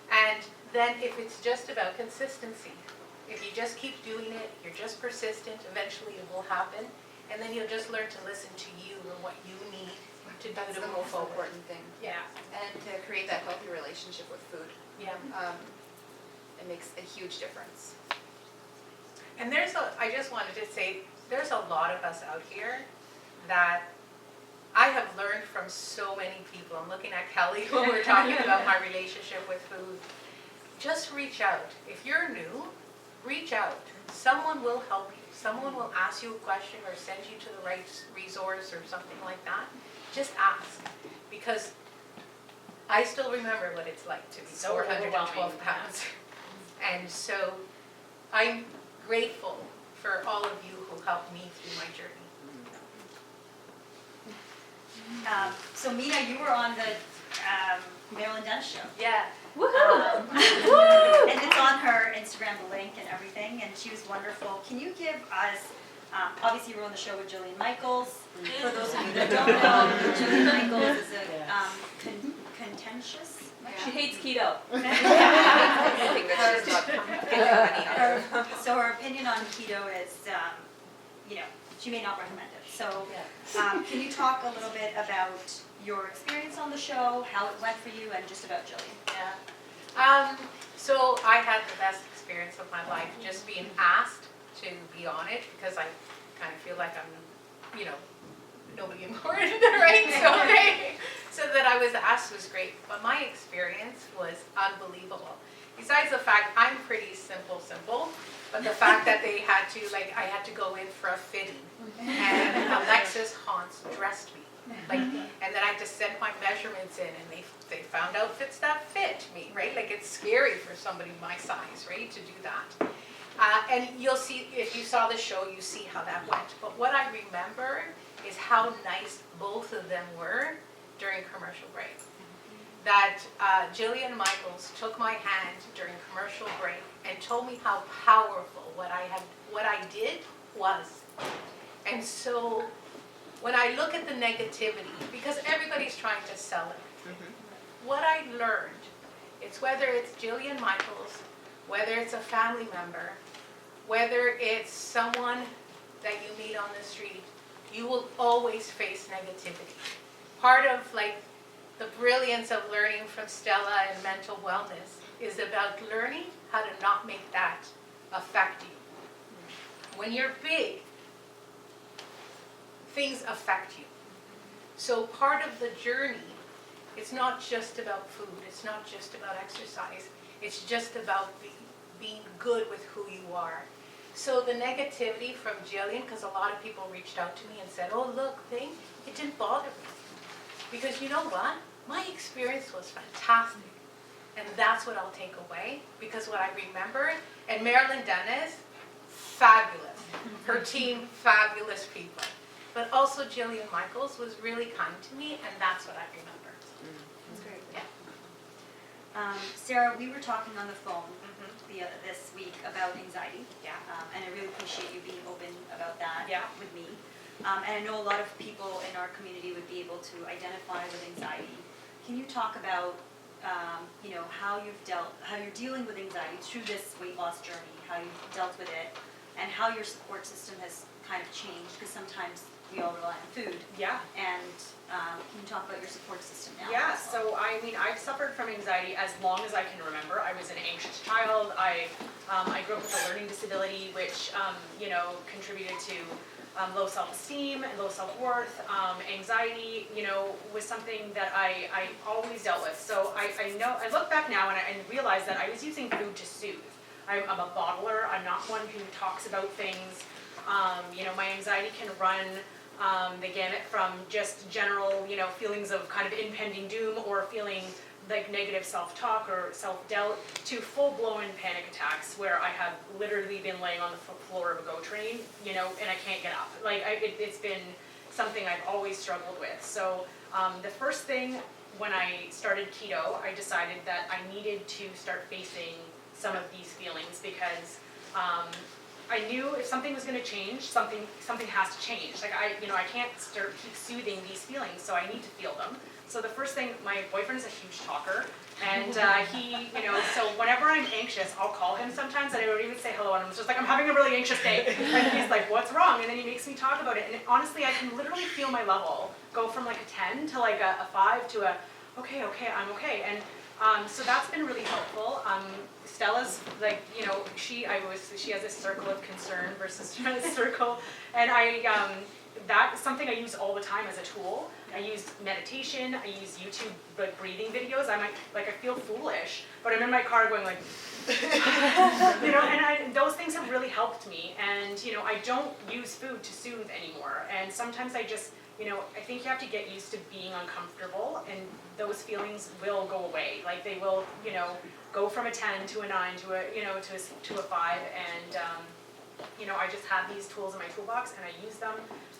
And then if it's just about consistency, if you just keep doing it, you're just persistent, eventually it will happen. And then you'll just learn to listen to you and what you need to do That's to the move most forward. important thing. Yeah. And to create that healthy relationship with food. Yeah. It makes a huge difference. And I just wanted to say, there's a lot of us out here that I have learned from so many people. I'm looking at Kelly when we're talking about my relationship with food. Just reach out. If you're new, reach out. Someone will help you. Someone will ask you a question or send you to the right resource or something like that. Just ask. Because I still remember what it's like to be So 412 overwhelming, pounds. And so I'm grateful for all of you who helped me through my journey. So Mina, you were on the Marilyn Denis Show. Yeah. And it's on her Instagram, the link and everything, and she was wonderful. Can you give us, obviously you were on the show with Jillian Michaels. For those of you that don't know, Jillian Michaels is a contentious. She hates keto. Anything that she's not getting money out of. So her opinion on keto is, she may not recommend it. So can you talk a little bit about your experience on the show, how it went for you, and just about Jillian? Yeah. So I had the best experience of my life, just being asked to be on it, because I kind of feel like I'm, nobody important, right? So that I was asked was great, but my experience was unbelievable. Besides the fact I'm pretty simple, but the fact that they had to, I had to go in for a fitting, and Alexis Hans dressed me. And then I had to send my measurements in, and they found outfits that fit me, right? It's scary for somebody my size, right, to do that. And you'll see, if you saw the show, you see how that went. But what I remember is how nice both of them were during commercial break. That Jillian Michaels took my hand during commercial break and told me how powerful what I did was. And so when I look at the negativity, because everybody's trying to sell it, what I learned, it's whether it's Jillian Michaels, whether it's a family member, whether it's someone that you meet on the street, you will always face negativity. Part of the brilliance of learning from Stella and mental wellness is about learning how to not make that affect you. When you're big, things affect you. So part of the journey, it's not just about food, it's not just about exercise, it's just about being good with who you are. So the negativity from Jillian, because a lot of people reached out to me and said, oh look, it didn't bother me. Because you know what? My experience was fantastic. And that's what I'll take away, because what I remember, and Marilyn Denis, fabulous. Her team, fabulous people. But also Jillian Michaels was really kind to me, and that's what I remember. That's great. Yeah. Sarah, we were talking on the phone this week about anxiety. Yeah. And I really appreciate you being open about that with me. And I know a lot of people in our community would be able to identify with anxiety. Can you talk about, how you're dealing with anxiety through this weight loss journey, how you've dealt with it, and how your support system has kind of changed? Because sometimes we all rely on food. Yeah. And can you talk about your support system now? Yeah, so I've suffered from anxiety as long as I can remember. I was an anxious child. I grew up with a learning disability, which contributed to low self-esteem and low self-worth. Anxiety, was something that I always dealt with. So I look back now and realize that I was using food to soothe. I'm a bottler. I'm not one who talks about things. My anxiety can run the gamut from just general, feelings of kind of impending doom or feeling like negative self-talk or self-doubt to full-blown panic attacks where I have literally been laying on the floor of a GO train, and I can't get up. It's been something I've always struggled with. So the first thing when I started keto, I decided that I needed to start facing some of these feelings because I knew if something was going to change, something has to change. I can't keep soothing these feelings, so I need to feel them. So the first thing, my boyfriend is a huge talker, and he, so whenever I'm anxious, I'll call him sometimes, and I don't even say hello, and I'm just like, I'm having a really anxious day, and he's like, what's wrong? And then he makes me talk about it, and honestly, I can literally feel my level go from a 10 to a 5 to a, okay, I'm okay, and So that's been really helpful. Stella's like, you know, she has a circle of concern versus a circle, and that's something I use all the time as a tool. I use meditation, I use YouTube like breathing videos. I feel foolish, but I'm in my car going like, you know, and those things have really helped me. And, you know, I don't use food to soothe anymore. And sometimes I just, you know, I think you have to get used to being uncomfortable, and those feelings will go away. Like they will, you know, go from a 10 to a 9 to a, you know, to a 5. And, you know, I just have these tools in my toolbox and I use them.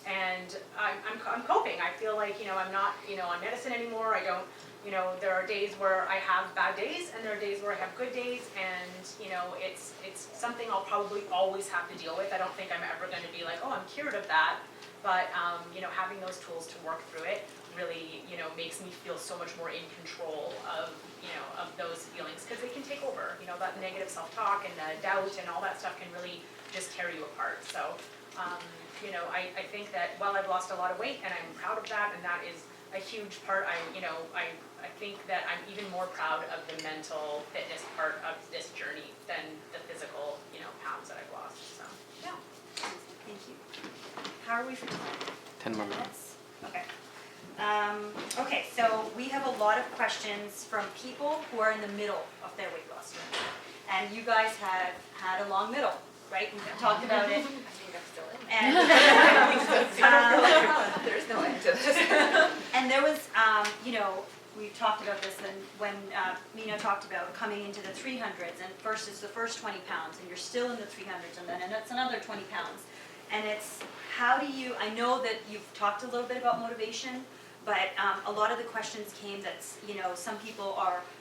And I'm coping. I feel like, you know, I'm not, you know, on medicine anymore. I don't, you know, there are days where I have bad days and there are days where I have good days, and, you know, it's something I'll probably always have to deal with. I don't think I'm ever going to be like, oh, I'm cured of that. But, you know, having those tools to work through it really, you know, makes me feel so much more in control of, you know, of those feelings, because they can take over. You know, that negative self-talk and the doubt and all that stuff can really just tear you apart. So, you know, I think that while I've lost a lot of weight, and I'm proud of that, and that is a huge part, I think that I'm even more proud of the mental fitness part of this journey than the physical, you know, pounds that I've lost. So, yeah. Thank you. How are we for time? 10 more minutes. Okay. Okay, so we have a lot of questions from people who are in the middle of their weight loss journey. And you guys have had a long middle, right? We've talked about it. I think I'm still in there. And, There's no end to this. and there was, you know, we talked about this and when Mina talked about coming into the 300s, and first it's the first 20 pounds, and you're still in the 300s, and then it's another 20 pounds. And it's, how do you, I know that you've talked a little bit about motivation, but a lot of the questions came that, you know, some people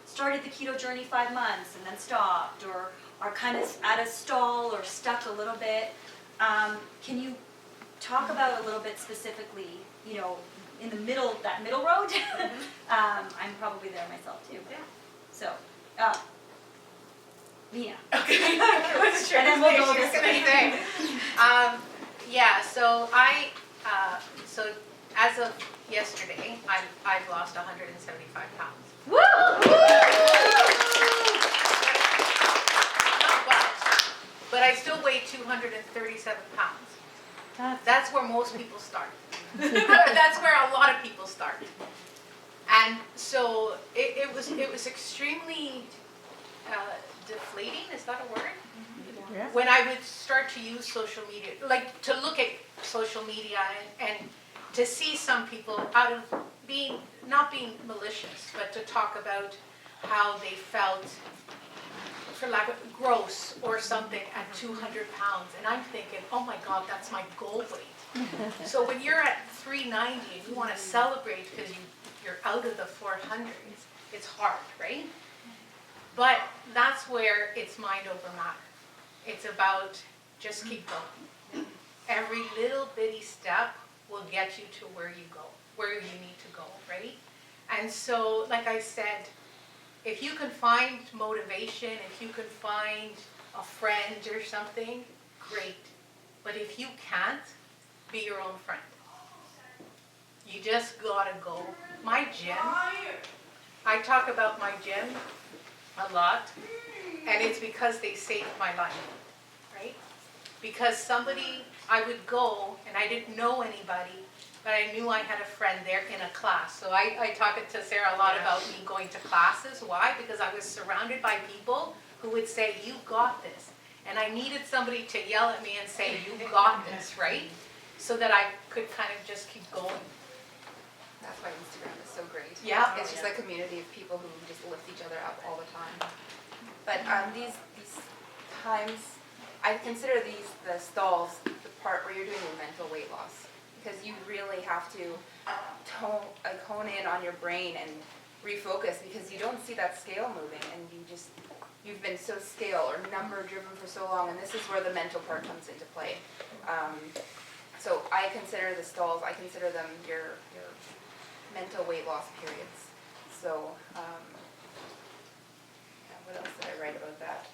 started the keto journey 5 months and then stopped, or are kind of at a stall or stuck a little bit. Can you talk about a little bit specifically, you know, in the middle, that middle road? I'm probably there myself too. Yeah. So, Mina. Okay. And then we'll go this way. Yeah, so so as of yesterday, I've lost 175 pounds. Woo! But I still weigh 237 pounds. That's where most people start. That's where a lot of people start. And so it was extremely deflating, is that a word? Yeah. When I would start to use social media, like to look at social media and to see some people out of not being malicious, but to talk about how they felt, for lack of, gross or something at 200 pounds. And I'm thinking, oh my God, that's my goal weight. So when you're at 390 and you want to celebrate because you're out of the 400s, it's hard, right? But that's where it's mind over matter. It's about just keep going. Every little bitty step will get you to where you go, where you need to go, right? And so, like I said, if you can find motivation, if you can find a friend or something, great. But if you can't, be your own friend. You just gotta go. My gym, I talk about my gym a lot, and it's because they saved my life, right? Because I would go, and I didn't know anybody, but I knew I had a friend there in a class. So I talk to Sarah a lot about me going to classes. Why? Because I was surrounded by people who would say, you got this. And I needed somebody to yell at me and say, you got this, right? So that I could kind of just keep going. That's why Instagram is so great. Yeah. It's just a community of people who just lift each other up all the time. But these times, I consider the stalls the part where you're doing your mental weight loss, because you really have to hone in on your brain and refocus, because you don't see that scale moving, and you've been so scale or number driven for so long, and this is where the mental part comes into play. So I consider the stalls, I consider them your mental weight loss periods. So, what else did I write about that?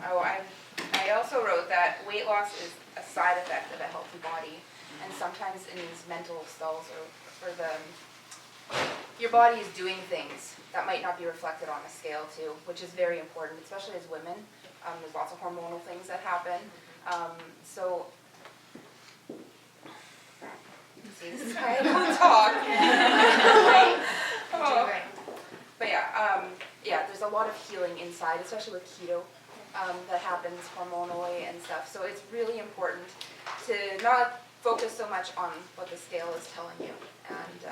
Oh, I also wrote that weight loss is a side effect of a healthy body. and sometimes in these mental stalls or your body is doing things that might not be reflected on a scale too, which is very important, especially as women. There's lots of hormonal things that happen. So, see, this is why I don't talk. Oh. But yeah, there's a lot of healing inside, especially with keto, that happens hormonally and stuff. So it's really important to not focus so much on what the scale is telling you, and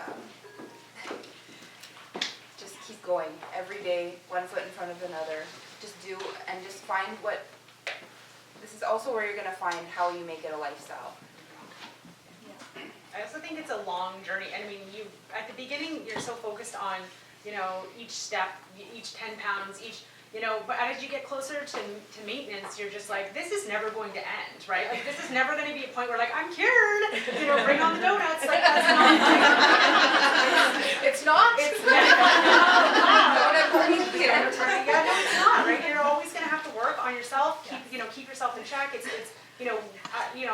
just keep going every day, one foot in front of another. Just do, and just find what, this is also where you're going to find how you make it a lifestyle. I also think it's a long journey. I mean, at the beginning, you're so focused on, each step, each 10 pounds, but as you get closer to maintenance, you're just like, this is never going to end, right? Like, this is never going to be a point where, like, I'm cured, bring on the donuts. Like, that's not, It's not? it's not. Donut party? Yeah, no, it's not, right? You're always going to have to work on yourself, keep yourself in check. It's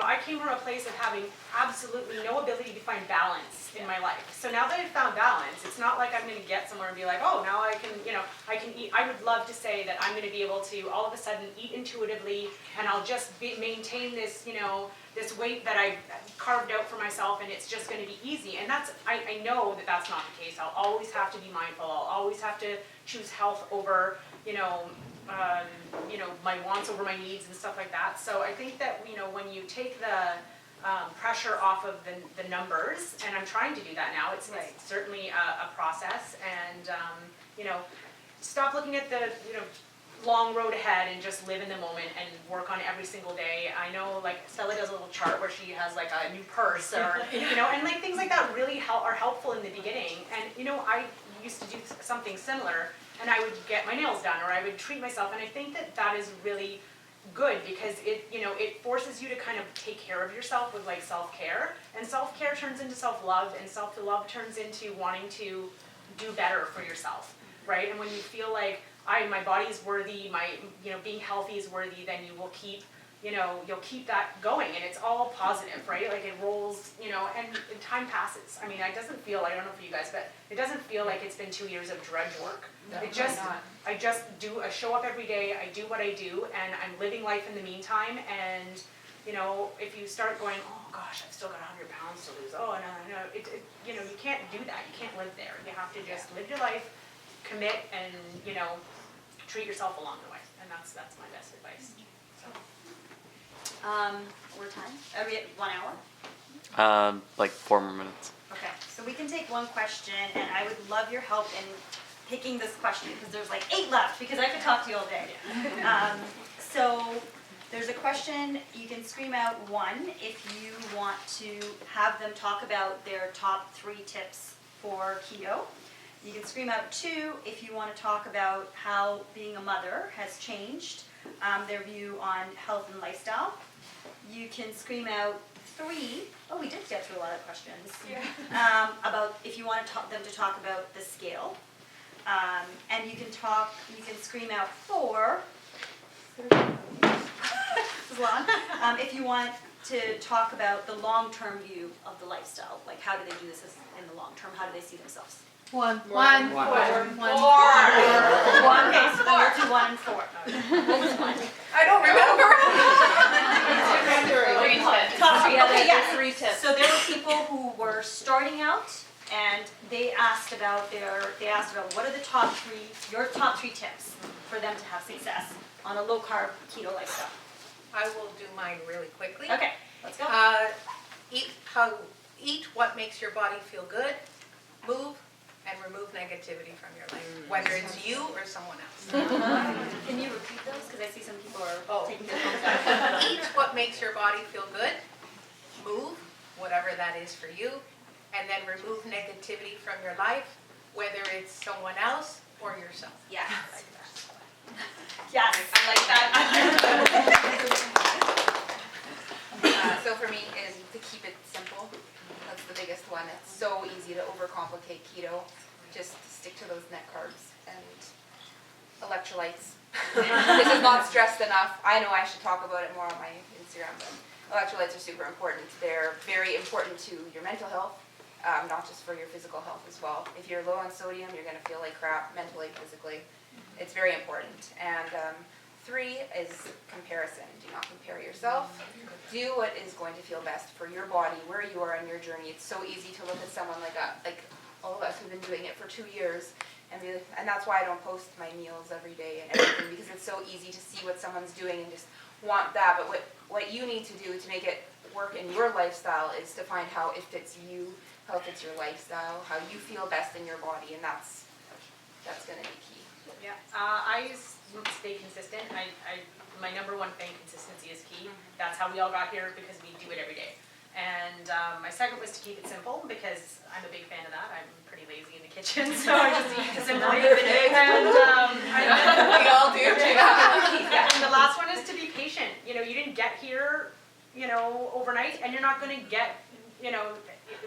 I came from a place of having absolutely no ability to find balance in my life. So now that I've found balance, it's not like I'm going to get somewhere and be like, oh, now I can eat. I would love to say that I'm going to be able to all of a sudden eat intuitively, and I'll just maintain this, this weight that I carved out for myself, and it's just going to be easy. And I know that that's not the case. I'll always have to be mindful. I'll always have to choose health over, my wants over my needs and stuff like that. So I think that, when you take the pressure off of the numbers, and I'm trying to do that now, it's certainly a process, and, stop looking at the, long road ahead and just live in the moment and work on it every single day. I know, like, Stella does a little chart where she has, like, a new purse, or, and, like, things like that really are helpful in the beginning. And, I used to do something similar, and I would get my nails done, or I would treat myself, and I think that is really good, because it forces you to kind of take care of yourself with, like, self-care, and self-care turns into self-love, and self-love turns into wanting to do better for yourself, right? And when you feel like my body is worthy, my being healthy is worthy, then you will keep you'll keep that going, and it's all positive, right? Like, it rolls, and time passes. I mean, it doesn't feel, I don't know for you guys, but it doesn't feel like it's been 2 years of drudge work. I just show up every day, I do what I do, and I'm living life in the meantime. And if you start going, oh gosh, I've still got 100 pounds to lose, oh no, you can't do that. You can't live there. You have to just live your life, commit, and treat yourself along the way. And that's my best advice. We're time? Are we at 1 hour? Like 4 more minutes. Okay, so we can take one question, and I would love your help in picking this question, because there's like 8 left, because I could talk to you all day. So there's a question, you can scream out 1 if you want to have them talk about their top 3 tips for keto. You can scream out 2 if you want to talk about how being a mother has changed their view on health and lifestyle. You can scream out 3, we did get through a lot of questions, about if you want them to talk about the scale. And you can scream out 4, this is long, if you want to talk about the long-term view of the lifestyle, like how do they do this in the long term, how do they see themselves? 1. 4. Okay, so then we'll do 1 and 4. What was 1? I don't remember. Top 3, okay, yes. 3 tips. So there were people who were starting out, and they asked about what are your top 3 tips for them to have success on a low-carb keto lifestyle. I will do mine really quickly. Okay, let's go. Eat what makes your body feel good, move, and remove negativity from your life, whether it's you or someone else. Can you repeat those? Because I see some people are taking their phones out. Eat what makes your body feel good, move, whatever that is for you, and then remove negativity from your life, whether it's someone else or yourself. Yes. Yes. I like that. So for me is to keep it simple. That's the biggest one. It's so easy to overcomplicate keto. Just stick to those net carbs and electrolytes. This is not stressed enough. I know I should talk about it more on my Instagram, but Electrolytes are super important. They're very important to your mental health, not just for your physical health as well. If you're low on sodium, you're going to feel like crap mentally, physically. It's very important. And 3 is comparison. Do not compare yourself. Do what is going to feel best for your body, where you are on your journey. It's so easy to look at someone like all of us who've been doing it for 2 years, and that's why I don't post my meals every day and everything, because it's so easy to see what someone's doing and just want that. But what you need to do to make it work in your lifestyle is to find how it fits you, how it fits your lifestyle, how you feel best in your body, and that's going to be key. Yeah, I stay consistent. My number one thing, consistency is key. That's how we all got here, because we do it every day. And my second was to keep it simple, because I'm a big fan of that. I'm pretty lazy in the kitchen, so I just eat simply. And We all do. yeah, and the last one is to be patient. You know, you didn't get here, overnight, and you're not going to get,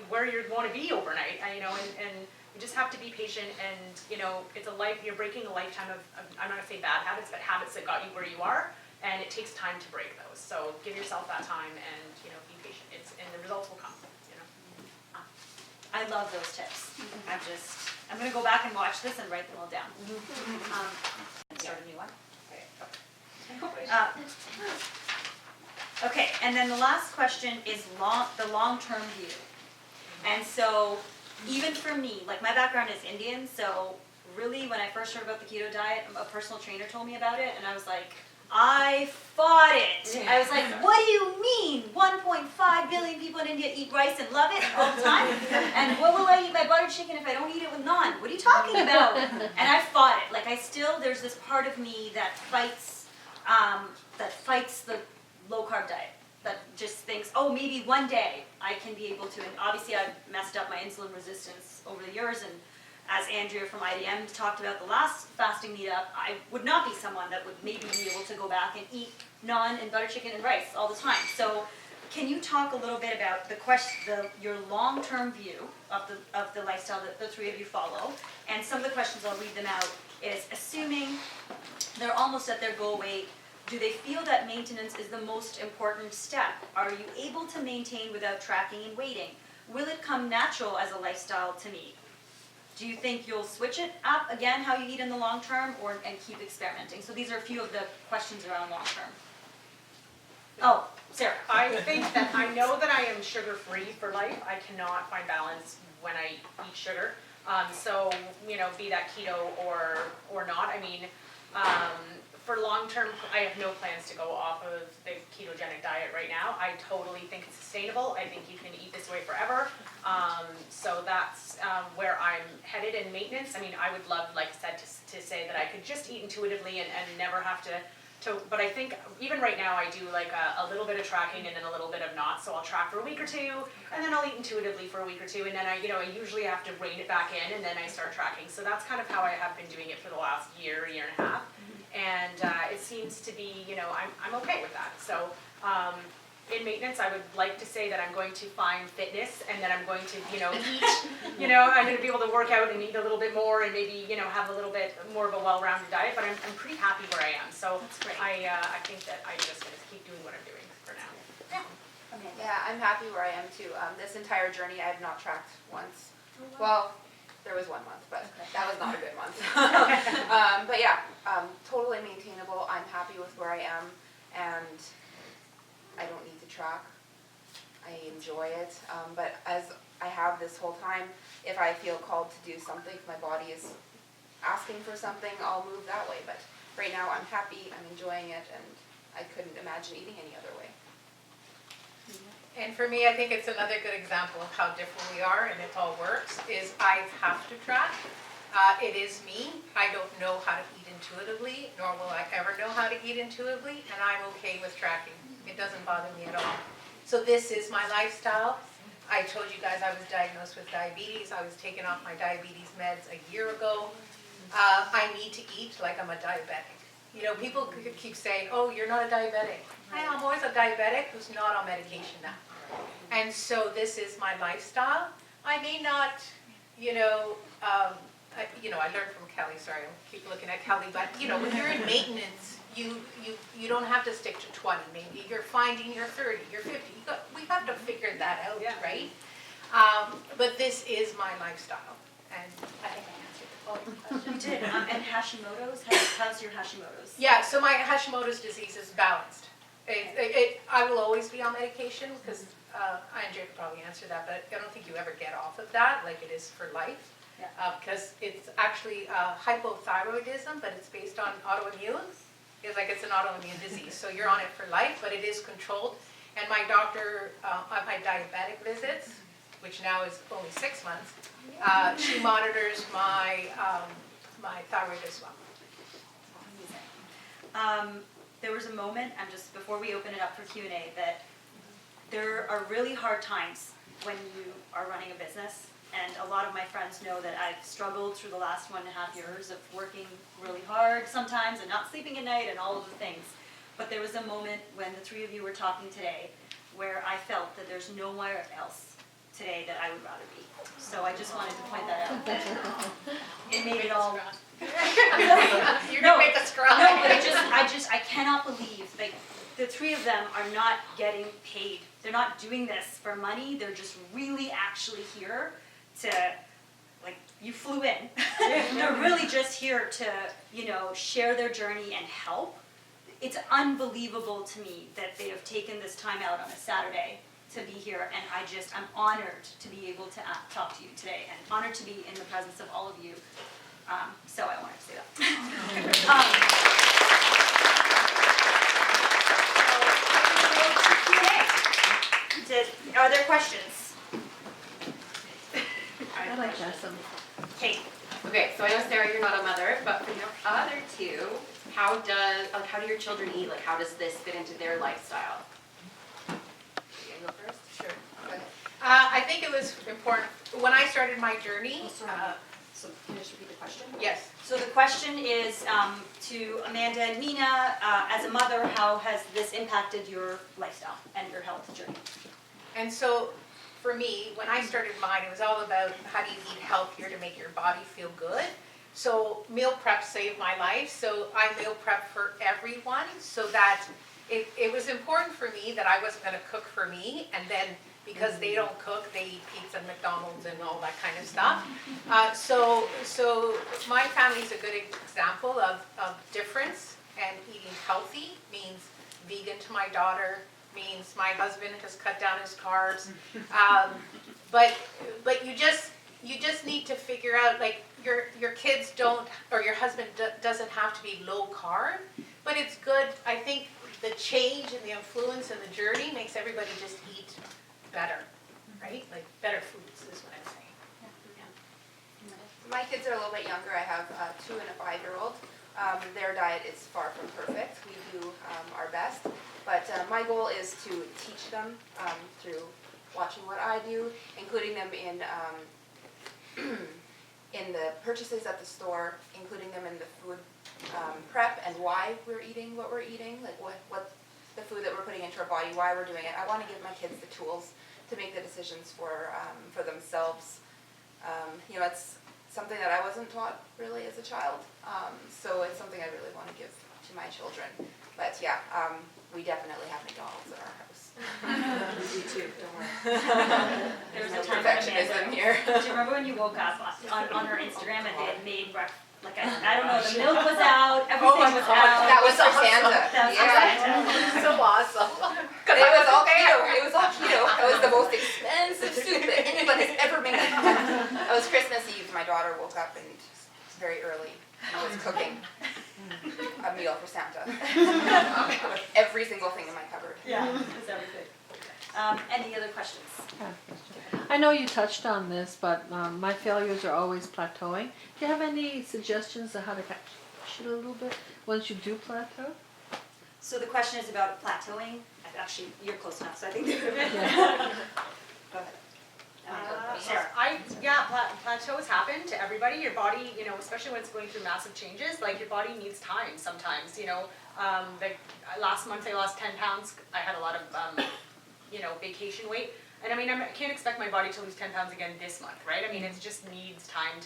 where you want to be overnight. And you just have to be patient, and it's a life. You're breaking a lifetime of I'm not going to say bad habits, but habits that got you where you are, and it takes time to break those. So give yourself that time, and be patient. And the results will come. I love those tips. I'm going to go back and watch this and write them all down. Start a new one. Okay, and then the last question is the long-term view. And so, even for me, like my background is Indian, so really when I first heard about the keto diet, a personal trainer told me about it, and I was like, I fought it. I was like, what do you mean? 1.5 billion people in India eat rice and love it all the time? And what will I eat my butter chicken if I don't eat it with naan? What are you talking about? And I fought it. Like there's this part of me that fights the low carb diet. That just thinks, oh, maybe one day I can be able to. And obviously I've messed up my insulin resistance over the years, and as Andrea from IDM talked about the last fasting meetup, I would not be someone that would maybe be able to go back and eat naan and butter chicken and rice all the time. So can you talk a little bit about your long-term view of the lifestyle that the 3 of you follow? And some of the questions, I'll read them out, is assuming they're almost at their goal weight, do they feel that maintenance is the most important step? Are you able to maintain without tracking and waiting? Will it come natural as a lifestyle to meet? Do you think you'll switch it up again, how you eat in the long term, and keep experimenting? So these are a few of the questions around long term. Oh, Sarah. I think that I know that I am sugar-free for life. I cannot find balance when I eat sugar. So, be that keto or not. I mean, for long term, I have no plans to go off of the ketogenic diet right now. I totally think it's sustainable. I think you can eat this way forever. So that's where I'm headed in maintenance. I mean, I would love, like I said, to say that I could just eat intuitively and never have to, but I think even right now I do like a little bit of tracking and then a little bit of not. So I'll track for a week or 2, and then I'll eat intuitively for a week or 2, and then I usually have to rein it back in, and then I start tracking. So that's kind of how I have been doing it for the last year and a half. And it seems to be, I'm okay with that. So in maintenance, I would like to say that I'm going to find fitness, and that I'm going to, eat, I'm going to be able to work out and eat a little bit more, and maybe, have a little bit more of a well-rounded diet. But I'm pretty happy where I am. So that's great. I think that I'm just going to keep doing what I'm doing for now. Yeah. Okay. Yeah, I'm happy where I am too. This entire journey I have not tracked once. Well, there was 1 month, but that was not a good month. But yeah, totally maintainable. I'm happy with where I am, and I don't need to track. I enjoy it. But as I have this whole time, if I feel called to do something, if my body is asking for something, I'll move that way. But right now I'm happy, I'm enjoying it, and I couldn't imagine eating any other way. And for me, I think it's another good example of how different we are, and it all works, is I have to track. It is me. I don't know how to eat intuitively, nor will I ever know how to eat intuitively, and I'm okay with tracking. It doesn't bother me at all. So this is my lifestyle. I told you guys I was diagnosed with diabetes. I was taken off my diabetes meds a year ago. I need to eat like I'm a diabetic. People keep saying, oh, you're not a diabetic. I'm always a diabetic who's not on medication now. And so this is my lifestyle. I may not, I learned from Kelly, sorry, I keep looking at Kelly, but when you're in maintenance, you don't have to stick to 20, maybe you're finding you're 30, you're 50, we have to figure that out, Yeah. right? But this is my lifestyle, and I think I answered the question. You did. And Hashimoto's, how's your Hashimoto's? Yeah, so my Hashimoto's disease is balanced. I will always be on medication because, Andrea could probably answer that, but I don't think you ever get off of that like it is for life. Yeah. Because it's actually hypothyroidism, but it's based on autoimmune. It's an autoimmune disease, so you're on it for life, but it is controlled. And my doctor, at my diabetic visits, which now is only 6 months, she monitors my thyroid as well. There was a moment, before we open it up for Q&A, that there are really hard times when you are running a business. And a lot of my friends know that I've struggled through the last 1.5 years of working really hard sometimes and not sleeping at night and all of the things. But there was a moment when the three of you were talking today where I felt that there's nowhere else today that I would rather be. So I just wanted to point that out. It made it all. You're gonna make us cry. No, but I cannot believe, like, the three of them are not getting paid. They're not doing this for money. They're just really actually here to, like, you flew in. They're really just here to, share their journey and help. It's unbelievable to me that they have taken this time out on a Saturday to be here, and I'm honored to be able to talk to you today, and honored to be in the presence of all of you. So I wanted to say that. Are there questions? I'd like to have some. Kate. Okay, so I know, Sarah, you're not a mother, but for your other two, how do your children eat? Like, how does this fit into their lifestyle? You gonna go first? Sure. I think it was important, when I started my journey, So can you just repeat the question? yes. So the question is to Amanda and Mina, as a mother, how has this impacted your lifestyle and your health journey? And so, for me, when I started mine, it was all about how do you eat healthier to make your body feel good. So meal prep saved my life, so I meal prep for everyone, so that it was important for me that I wasn't gonna cook for me, and then because they don't cook, they eat pizza and McDonald's and all that kind of stuff. So my family's a good example of difference, and eating healthy means vegan to my daughter, means my husband has cut down his carbs. But you just need to figure out, like, your kids don't, or your husband doesn't have to be low carb, but it's good. I think the change and the influence and the journey makes everybody just eat better, right? Like, better foods is what I'm saying. My kids are a little bit younger. I have a 2 and a 5-year-old. Their diet is far from perfect. We do our best. But my goal is to teach them through watching what I do, including them in the purchases at the store, including them in the food prep and why we're eating what we're eating, like what the food that we're putting into our body, why we're doing it. I want to give my kids the tools to make the decisions for themselves. It's something that I wasn't taught really as a child, so it's something I really want to give to my children. But yeah, we definitely have McDonald's in our house. We do too, don't worry. There was a time when Perfectionism Amanda, here. do you remember when you woke up on her Instagram and they had made breakfast? Like, I don't know, the milk was out, everything was out. That was for Santa. That was Yeah. Santa. So awesome. It was all keto. It was all keto. That was the most expensive soup that anyone has ever made. It was Christmas Eve. My daughter woke up and very early and was cooking a meal for Santa. With every single thing in my cupboard. Yeah, it was everything. Any other questions? I know you touched on this, but my failures are always plateauing. Do you have any suggestions on how to catch it a little bit once you do plateau? So the question is about plateauing. Actually, you're close enough, so I think. Yeah. Go ahead. Sarah. Plateaus happen to everybody. Your body, especially when it's going through massive changes, like, your body needs time sometimes, last month I lost 10 pounds. I had a lot of, vacation weight. And I mean, I can't expect my body to lose 10 pounds again this month, right? I mean, it just needs time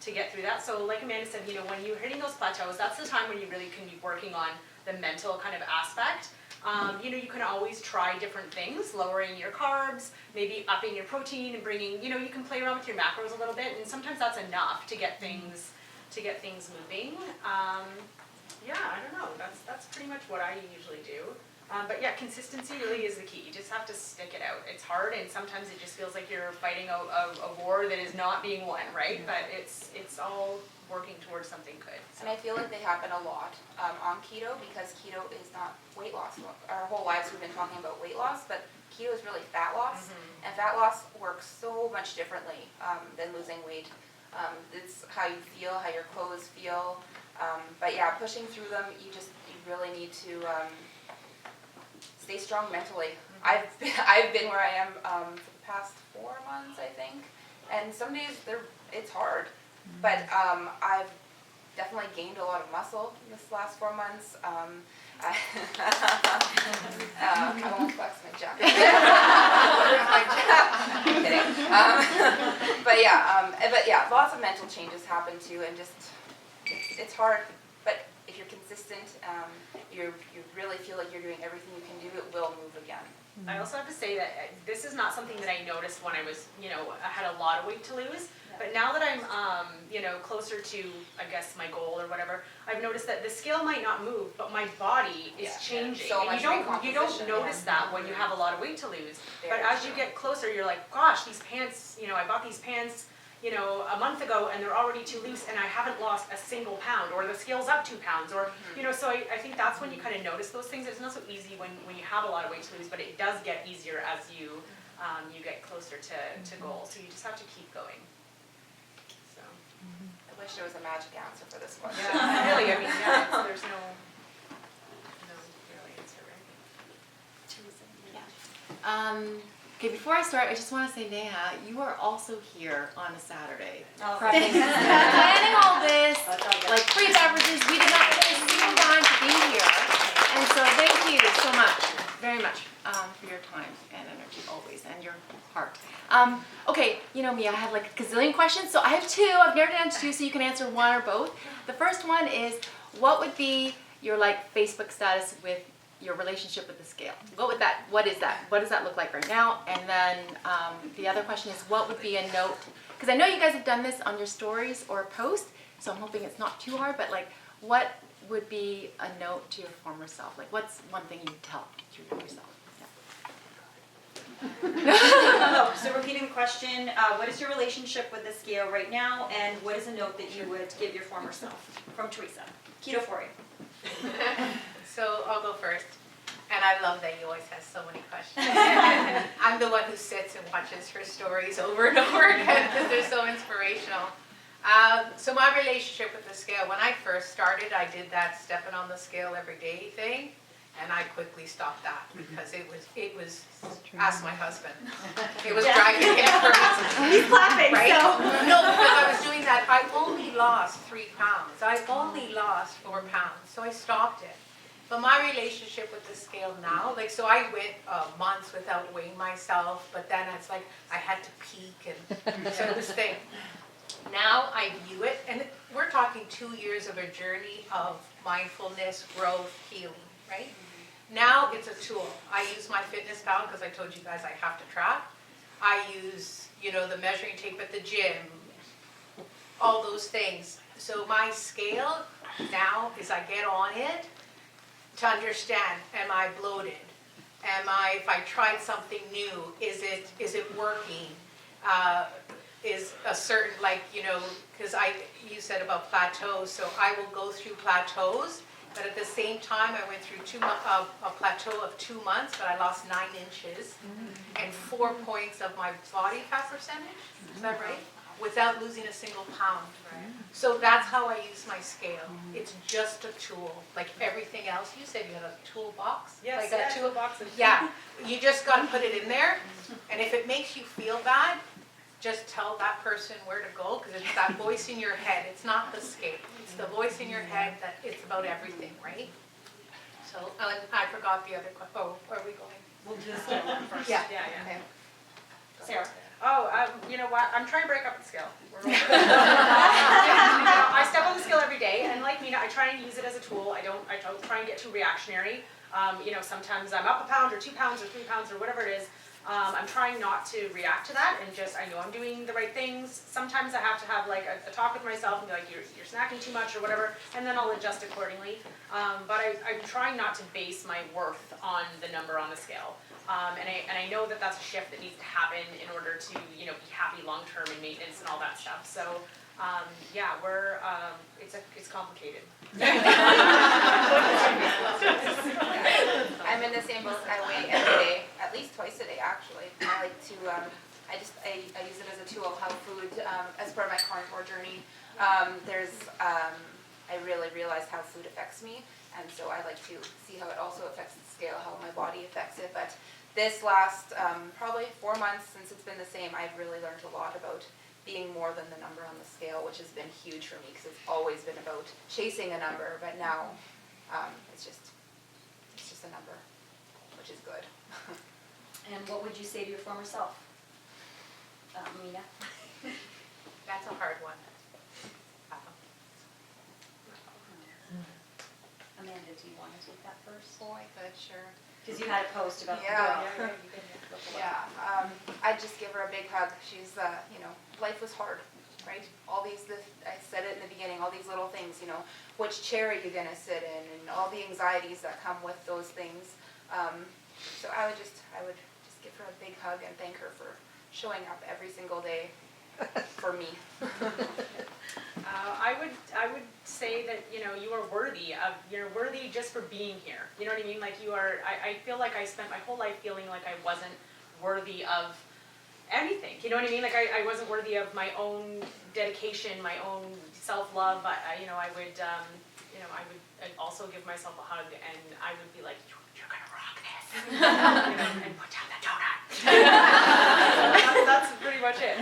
to get through that. So like Amanda said, when you're hitting those plateaus, that's the time when you really can be working on the mental kind of aspect. You can always try different things, lowering your carbs, maybe upping your protein and bringing, you can play around with your macros a little bit, and sometimes that's enough to get things moving. I don't know, that's pretty much what I usually do. But yeah, consistency really is the key. You just have to stick it out. It's hard, and sometimes it just feels like you're fighting a war that is not being won, right? But it's all working towards something good. And I feel like they happen a lot on keto, because keto is not weight loss. Our whole lives we've been talking about weight loss, but keto is really fat loss, and fat loss works so much differently than losing weight. It's how you feel, how your clothes feel. But yeah, pushing through them, you really need to stay strong mentally. I've been where I am for the past 4 months, I think, and some days it's hard. But I've definitely gained a lot of muscle in this last 4 months. I won't flex my jacket. I'm kidding. But yeah, lots of mental changes happen too, and just it's hard. But if you're consistent, you really feel like you're doing everything you can do, it will move again. I also have to say that this is not something that I noticed when I was, I had a lot of weight to lose. But now that I'm, closer to, I guess, my goal or whatever, I've noticed that the scale might not move, but my body is changing. So and you don't notice that when you have a lot of weight to lose. But as you get closer, you're like, gosh, these pants, I bought these pants, a month ago, and they're already too loose, and I haven't lost a single pound, or the scale's up 2 pounds, or, so I think that's when you kind of notice those things. It's not so easy when you have a lot of weight to lose, but it does get easier as you get closer to goal. So you just have to keep going. So. I wish there was a magic answer for this one. Yeah, really, there's no real answer, right? Okay, before I start, I just want to say, Neha, you are also here on a Saturday. Oh. Prepping, planning all this, like free beverages. We did not waste a single time to be here. And so thank you so much, very much, for your time and energy always, and your heart. Okay, you know me, I have like a gazillion questions, so I have 2. I've narrowed it down to 2, so you can answer one or both. The first one is, what would be your Facebook status with your relationship with the scale? What is that? What does that look like right now? And then the other question is, what would be a note? Because I know you guys have done this on your stories or post, so I'm hoping it's not too hard, but like, what would be a note to your former self? Like, what's one thing you would tell to yourself? So repeating the question, what is your relationship with the scale right now, and what is a note that you would give your former self? From Teresa, keto for you. So I'll go first. And I love that you always have so many questions. I'm the one who sits and watches her stories over and over again because they're so inspirational. So my relationship with the scale, when I first started, I did that stepping on the scale every day thing. And I quickly stopped that because it was ask my husband. It was driving him crazy. He's clapping, right? so. No, because I was doing that. I only lost 3 pounds. I only lost 4 pounds. So I stopped it. But my relationship with the scale now, like, so I went months without weighing myself, but then it's like I had to peak and so this thing. Now I view it, and we're talking 2 years of a journey of mindfulness, growth, healing, right? Now it's a tool. I use my FitnessPal because I told you guys I have to track. I use, the measuring tape at the gym, all those things. So my scale now is I get on it to understand, am I bloated? If I tried something new, is it working? Is a certain, because you said about plateaus, so I will go through plateaus. But at the same time, I went through a plateau of 2 months, but I lost 9 inches and 4 points of my body fat percentage. Is that right? Without losing a single pound. Right. So that's how I use my scale. It's just a tool, like everything else. You said you had a toolbox. Yes, like a toolbox. Yeah, you just got to put it in there, and if it makes you feel bad, just tell that person where to go, because it's that voice in your head. It's not the scale. It's the voice in your head that it's about everything, right? So, I forgot the other question. Oh, where are we going? We'll do the scale one first. Yeah. Yeah. Okay. Sarah. You know what? I'm trying to break up the scale. I step on the scale every day, and like Mina, I try and use it as a tool. I don't try and get too reactionary. Sometimes I'm up a pound or 2 pounds or 3 pounds or whatever it is. I'm trying not to react to that and just, I know I'm doing the right things. Sometimes I have to have like a talk with myself and be like, you're snacking too much or whatever, and then I'll adjust accordingly. But I'm trying not to base my worth on the number on the scale. And I know that that's a shift that needs to happen in order to, be happy long-term and maintenance and all that stuff. So, it's complicated. I'm in the same boat. I weigh every day, at least twice a day actually. I like to, I use it as a tool how food, as part of my carnivore journey. I really realized how food affects me, and so I like to see how it also affects the scale, how my body affects it. But this last probably 4 months since it's been the same, I've really learned a lot about being more than the number on the scale, which has been huge for me because it's always been about chasing a number, but now it's just a number, which is good. And what would you say to your former self, Mina? That's a hard one. Amanda, do you want to take that first? Oh, I could, sure. Because you had a post about Yeah. the I'd just give her a big hug. She's, life was hard, right? I said it in the beginning, all these little things, which chair are you gonna sit in, and all the anxieties that come with those things. So I would just give her a big hug and thank her for showing up every single day for me. I would say that you are worthy of, you're worthy just for being here. You know what I mean? Like you are. I feel like I spent my whole life feeling like I wasn't worthy of anything. You know what I mean? Like I wasn't worthy of my own dedication, my own self-love. I would also give myself a hug, and I would be like, you're gonna rock this, and put down the donut. That's pretty much it.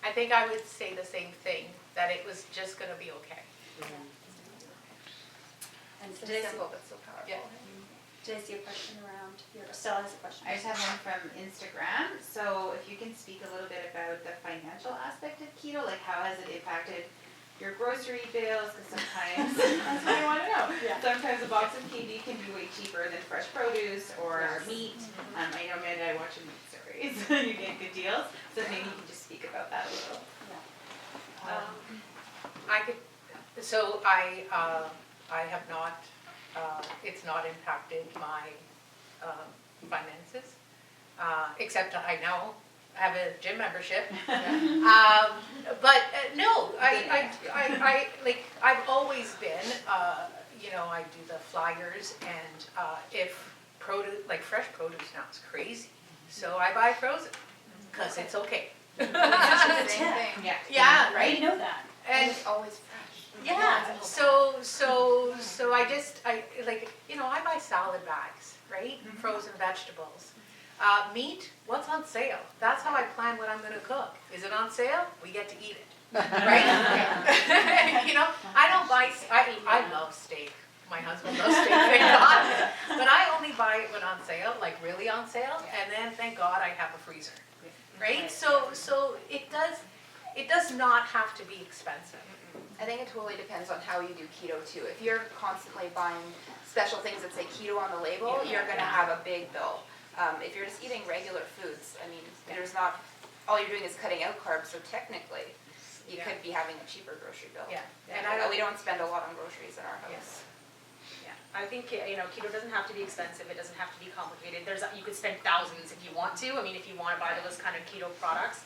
I think I would say the same thing, that it was just gonna be okay. And So simple but so powerful. Yeah. did I see a question around here? Stella has a question. I just have one from Instagram. So if you can speak a little bit about the financial aspect of keto, like how has it impacted your grocery bills? Because sometimes, that's what I want to know. Yeah. Sometimes a box of KD can be way cheaper than fresh produce or meat. I know Amanda, I watch your meat stories. You get good deals. So maybe you can just speak about that a little. I have not, it's not impacted my finances, except I now have a gym membership. But no, I've always been, I do the flyers, and if produce, like fresh produce now is crazy, so I buy frozen, because it's okay. Same thing. Yeah, Right? right? You know that. And it's always fresh. yeah, so I buy salad bags, right? Frozen vegetables. Meat, what's on sale? That's how I plan what I'm gonna cook. Is it on sale? We get to eat it, right? I don't buy, I love steak. My husband loves steak, thank God. But I only buy it when on sale, like really on sale, and then thank God I have a freezer, right? So it does not have to be expensive. I think it totally depends on how you do keto too. If you're constantly buying special things that say keto on the label, you're gonna have a big bill. If you're just eating regular foods, I mean, there's not, all you're doing is cutting out carbs, so technically, you could be having a cheaper grocery bill. Yeah. And we don't spend a lot on groceries in our house. I think, keto doesn't have to be expensive, it doesn't have to be complicated. You could spend thousands if you want to, if you want to buy those kind of keto products.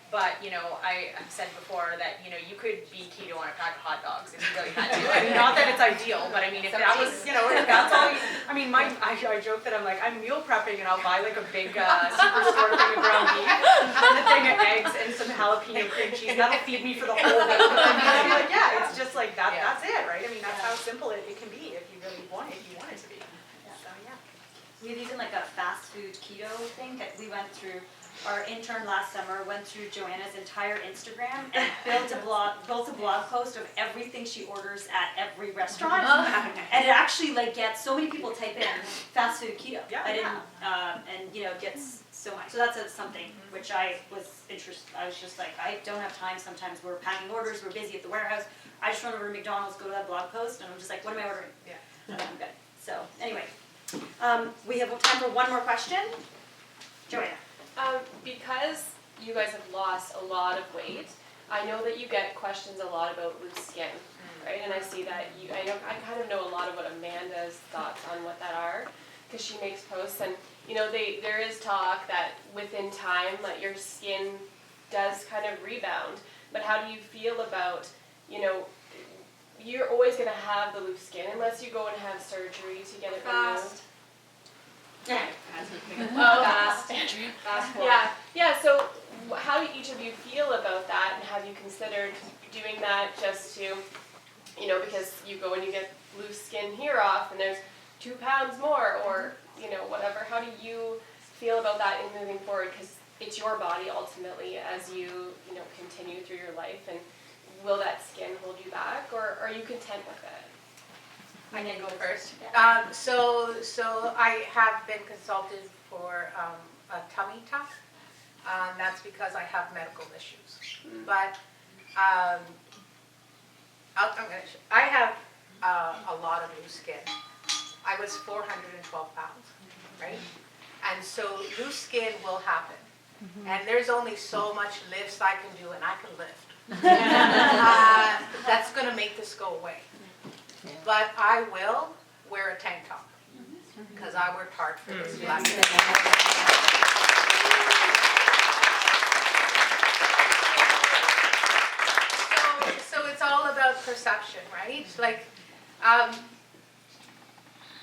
But, I've said before that, you could be keto on a pack of hot dogs if you really had to. I mean, not that it's ideal, but if that was, if that's all you, I joke that I'm meal prepping and I'll buy like a big superstore thing of ground beef, and a thing of eggs and some jalapeno cream cheese. That'll feed me for the whole week. It's just like that, that's it, right? That's how simple it can be if you really want it, if you want it to be. So, yeah. We have even like a fast food keto thing that we went through our intern last summer went through Joanna's entire Instagram and built a blog post of everything she orders at every restaurant. And it actually like gets so many people type in fast food keto. I didn't, and you know, it gets so much. So that's something which I was interested. I was just like, I don't have time. Sometimes we're packing orders, we're busy at the warehouse. I just run over to McDonald's, go to that blog post, and I'm just like, what am I ordering? Yeah. And I'm good. So anyway, we have time for one more question. Joanna. Because you guys have lost a lot of weight, I know that you get questions a lot about loose skin, right? And I see that I kind of know a lot of what Amanda's thoughts on what that are, because she makes posts, and you know, there is talk that within time, that your skin does kind of rebound. But how do you feel about, you know, you're always going to have the loose skin unless you go and have surgery to get it removed. Fast. Yeah. So how do each of you feel about that, and have you considered doing that just to, you know, because you go and you get loose skin here off, and there's 2 pounds more, or you know, whatever. How do you feel about that in moving forward? Because it's your body ultimately as you know, continue through your life, and will that skin hold you back, or are you content with it? I can go first. So I have been consulted for a tummy tuck. That's because I have medical issues. But I have a lot of loose skin. I was 412 pounds, right? And so loose skin will happen. And there's only so much lifts I can do, and I can lift. That's going to make this go away. But I will wear a tank top, because I worked hard for this platform. So it's all about perception, right? Like,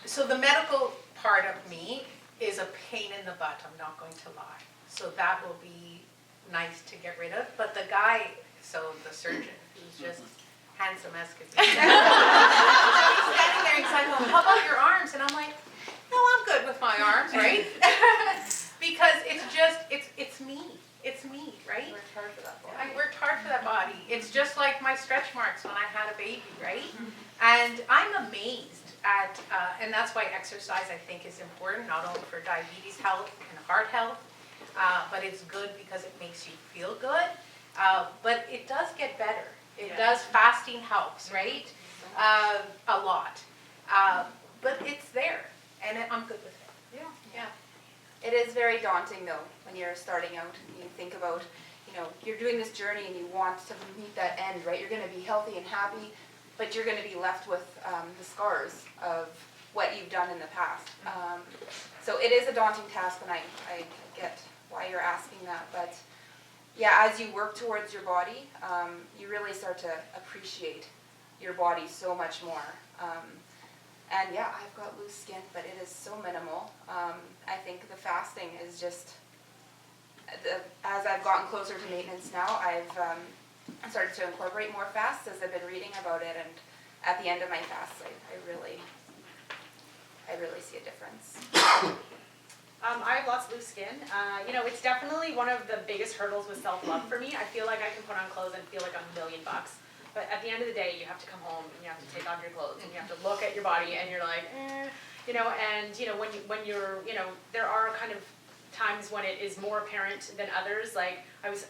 so the medical part of me is a pain in the butt, I'm not going to lie. So that will be nice to get rid of. But the guy, so the surgeon, who's just handsome as could be. He's standing there, he's like, well, how about your arms? And I'm like, no, I'm good with my arms, right? Because it's just, it's me. It's me, right? You worked hard for that body. I worked hard for that body. It's just like my stretch marks when I had a baby, right? And I'm amazed at, and that's why exercise I think is important, not only for diabetes health and heart health, but it's good because it makes you feel good. But it does get better. It does. Fasting helps, right? A lot. But it's there, and I'm good with it. Yeah. It is very daunting though, when you're starting out and you think about, you know, you're doing this journey and you want to meet that end, right? You're going to be healthy and happy, but you're going to be left with the scars of what you've done in the past. So it is a daunting task, and I get why you're asking that, but yeah, as you work towards your body, you really start to appreciate your body so much more. And yeah, I've got loose skin, but it is so minimal. I think the fasting is just, as I've gotten closer to maintenance now, I've started to incorporate more fasts as I've been reading about it, and at the end of my fasts, I really see a difference. I have lots of loose skin. You know, it's definitely one of the biggest hurdles with self-love for me. I feel like I can put on clothes and feel like I'm $1,000,000. But at the end of the day, you have to come home and you have to take off your clothes and you have to look at your body and you're like, you know, and you know, when you're, you know, there are kind of times when it is more apparent than others. Like I've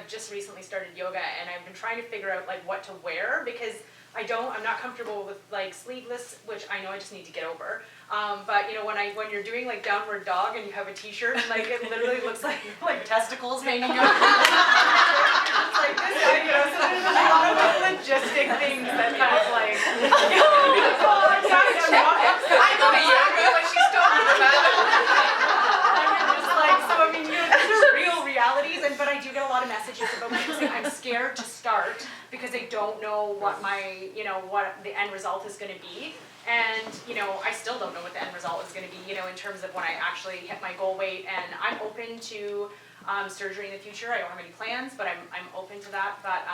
just recently started yoga, and I've been trying to figure out like what to wear, because I'm not comfortable with like sleeveless, which I know I just need to get over. But you know, when you're doing like downward dog and you have a t-shirt, like it literally looks like testicles hanging out. It's like this, you know, so there's a lot of like logistic things that kind of like, I know exactly what she's talking about. I'm just like, so I mean, you know, these are real realities, but I do get a lot of messages about people saying I'm scared to start because they don't know what what the end result is going to be. And, you know, I still don't know what the end result is going to be, you know, in terms of when I actually hit my goal weight. And I'm open to surgery in the future. I don't have any plans, but I'm open to that. But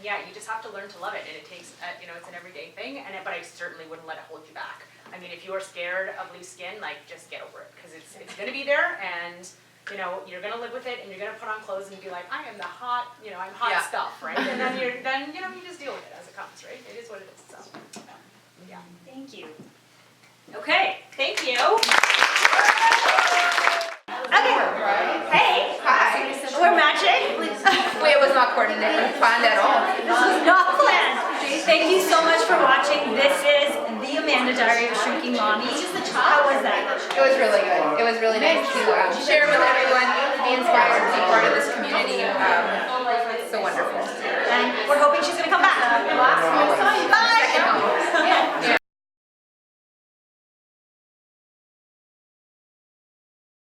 yeah, you just have to learn to love it, and it takes, you know, it's an everyday thing. But I certainly wouldn't let it hold you back. I mean, if you are scared of loose skin, like just get over it, because it's going to be there, and you know, you're gonna live with it and you're gonna put on clothes and be like, I am the hot, you know, I'm hot Yeah. stuff, right? And then you know, you just deal with it as it comes, right? It is what it is, so, yeah. Thank you. Okay, thank you. Okay. Hey. Hi. We're matching. Wait, it was not coordinated or planned at all. This is not planned. Thank you so much for watching. This is the Amanda Diary of Shrinking Mommy. How was that? It was really good. It was really nice to share with everyone, be inspired to be part of this community.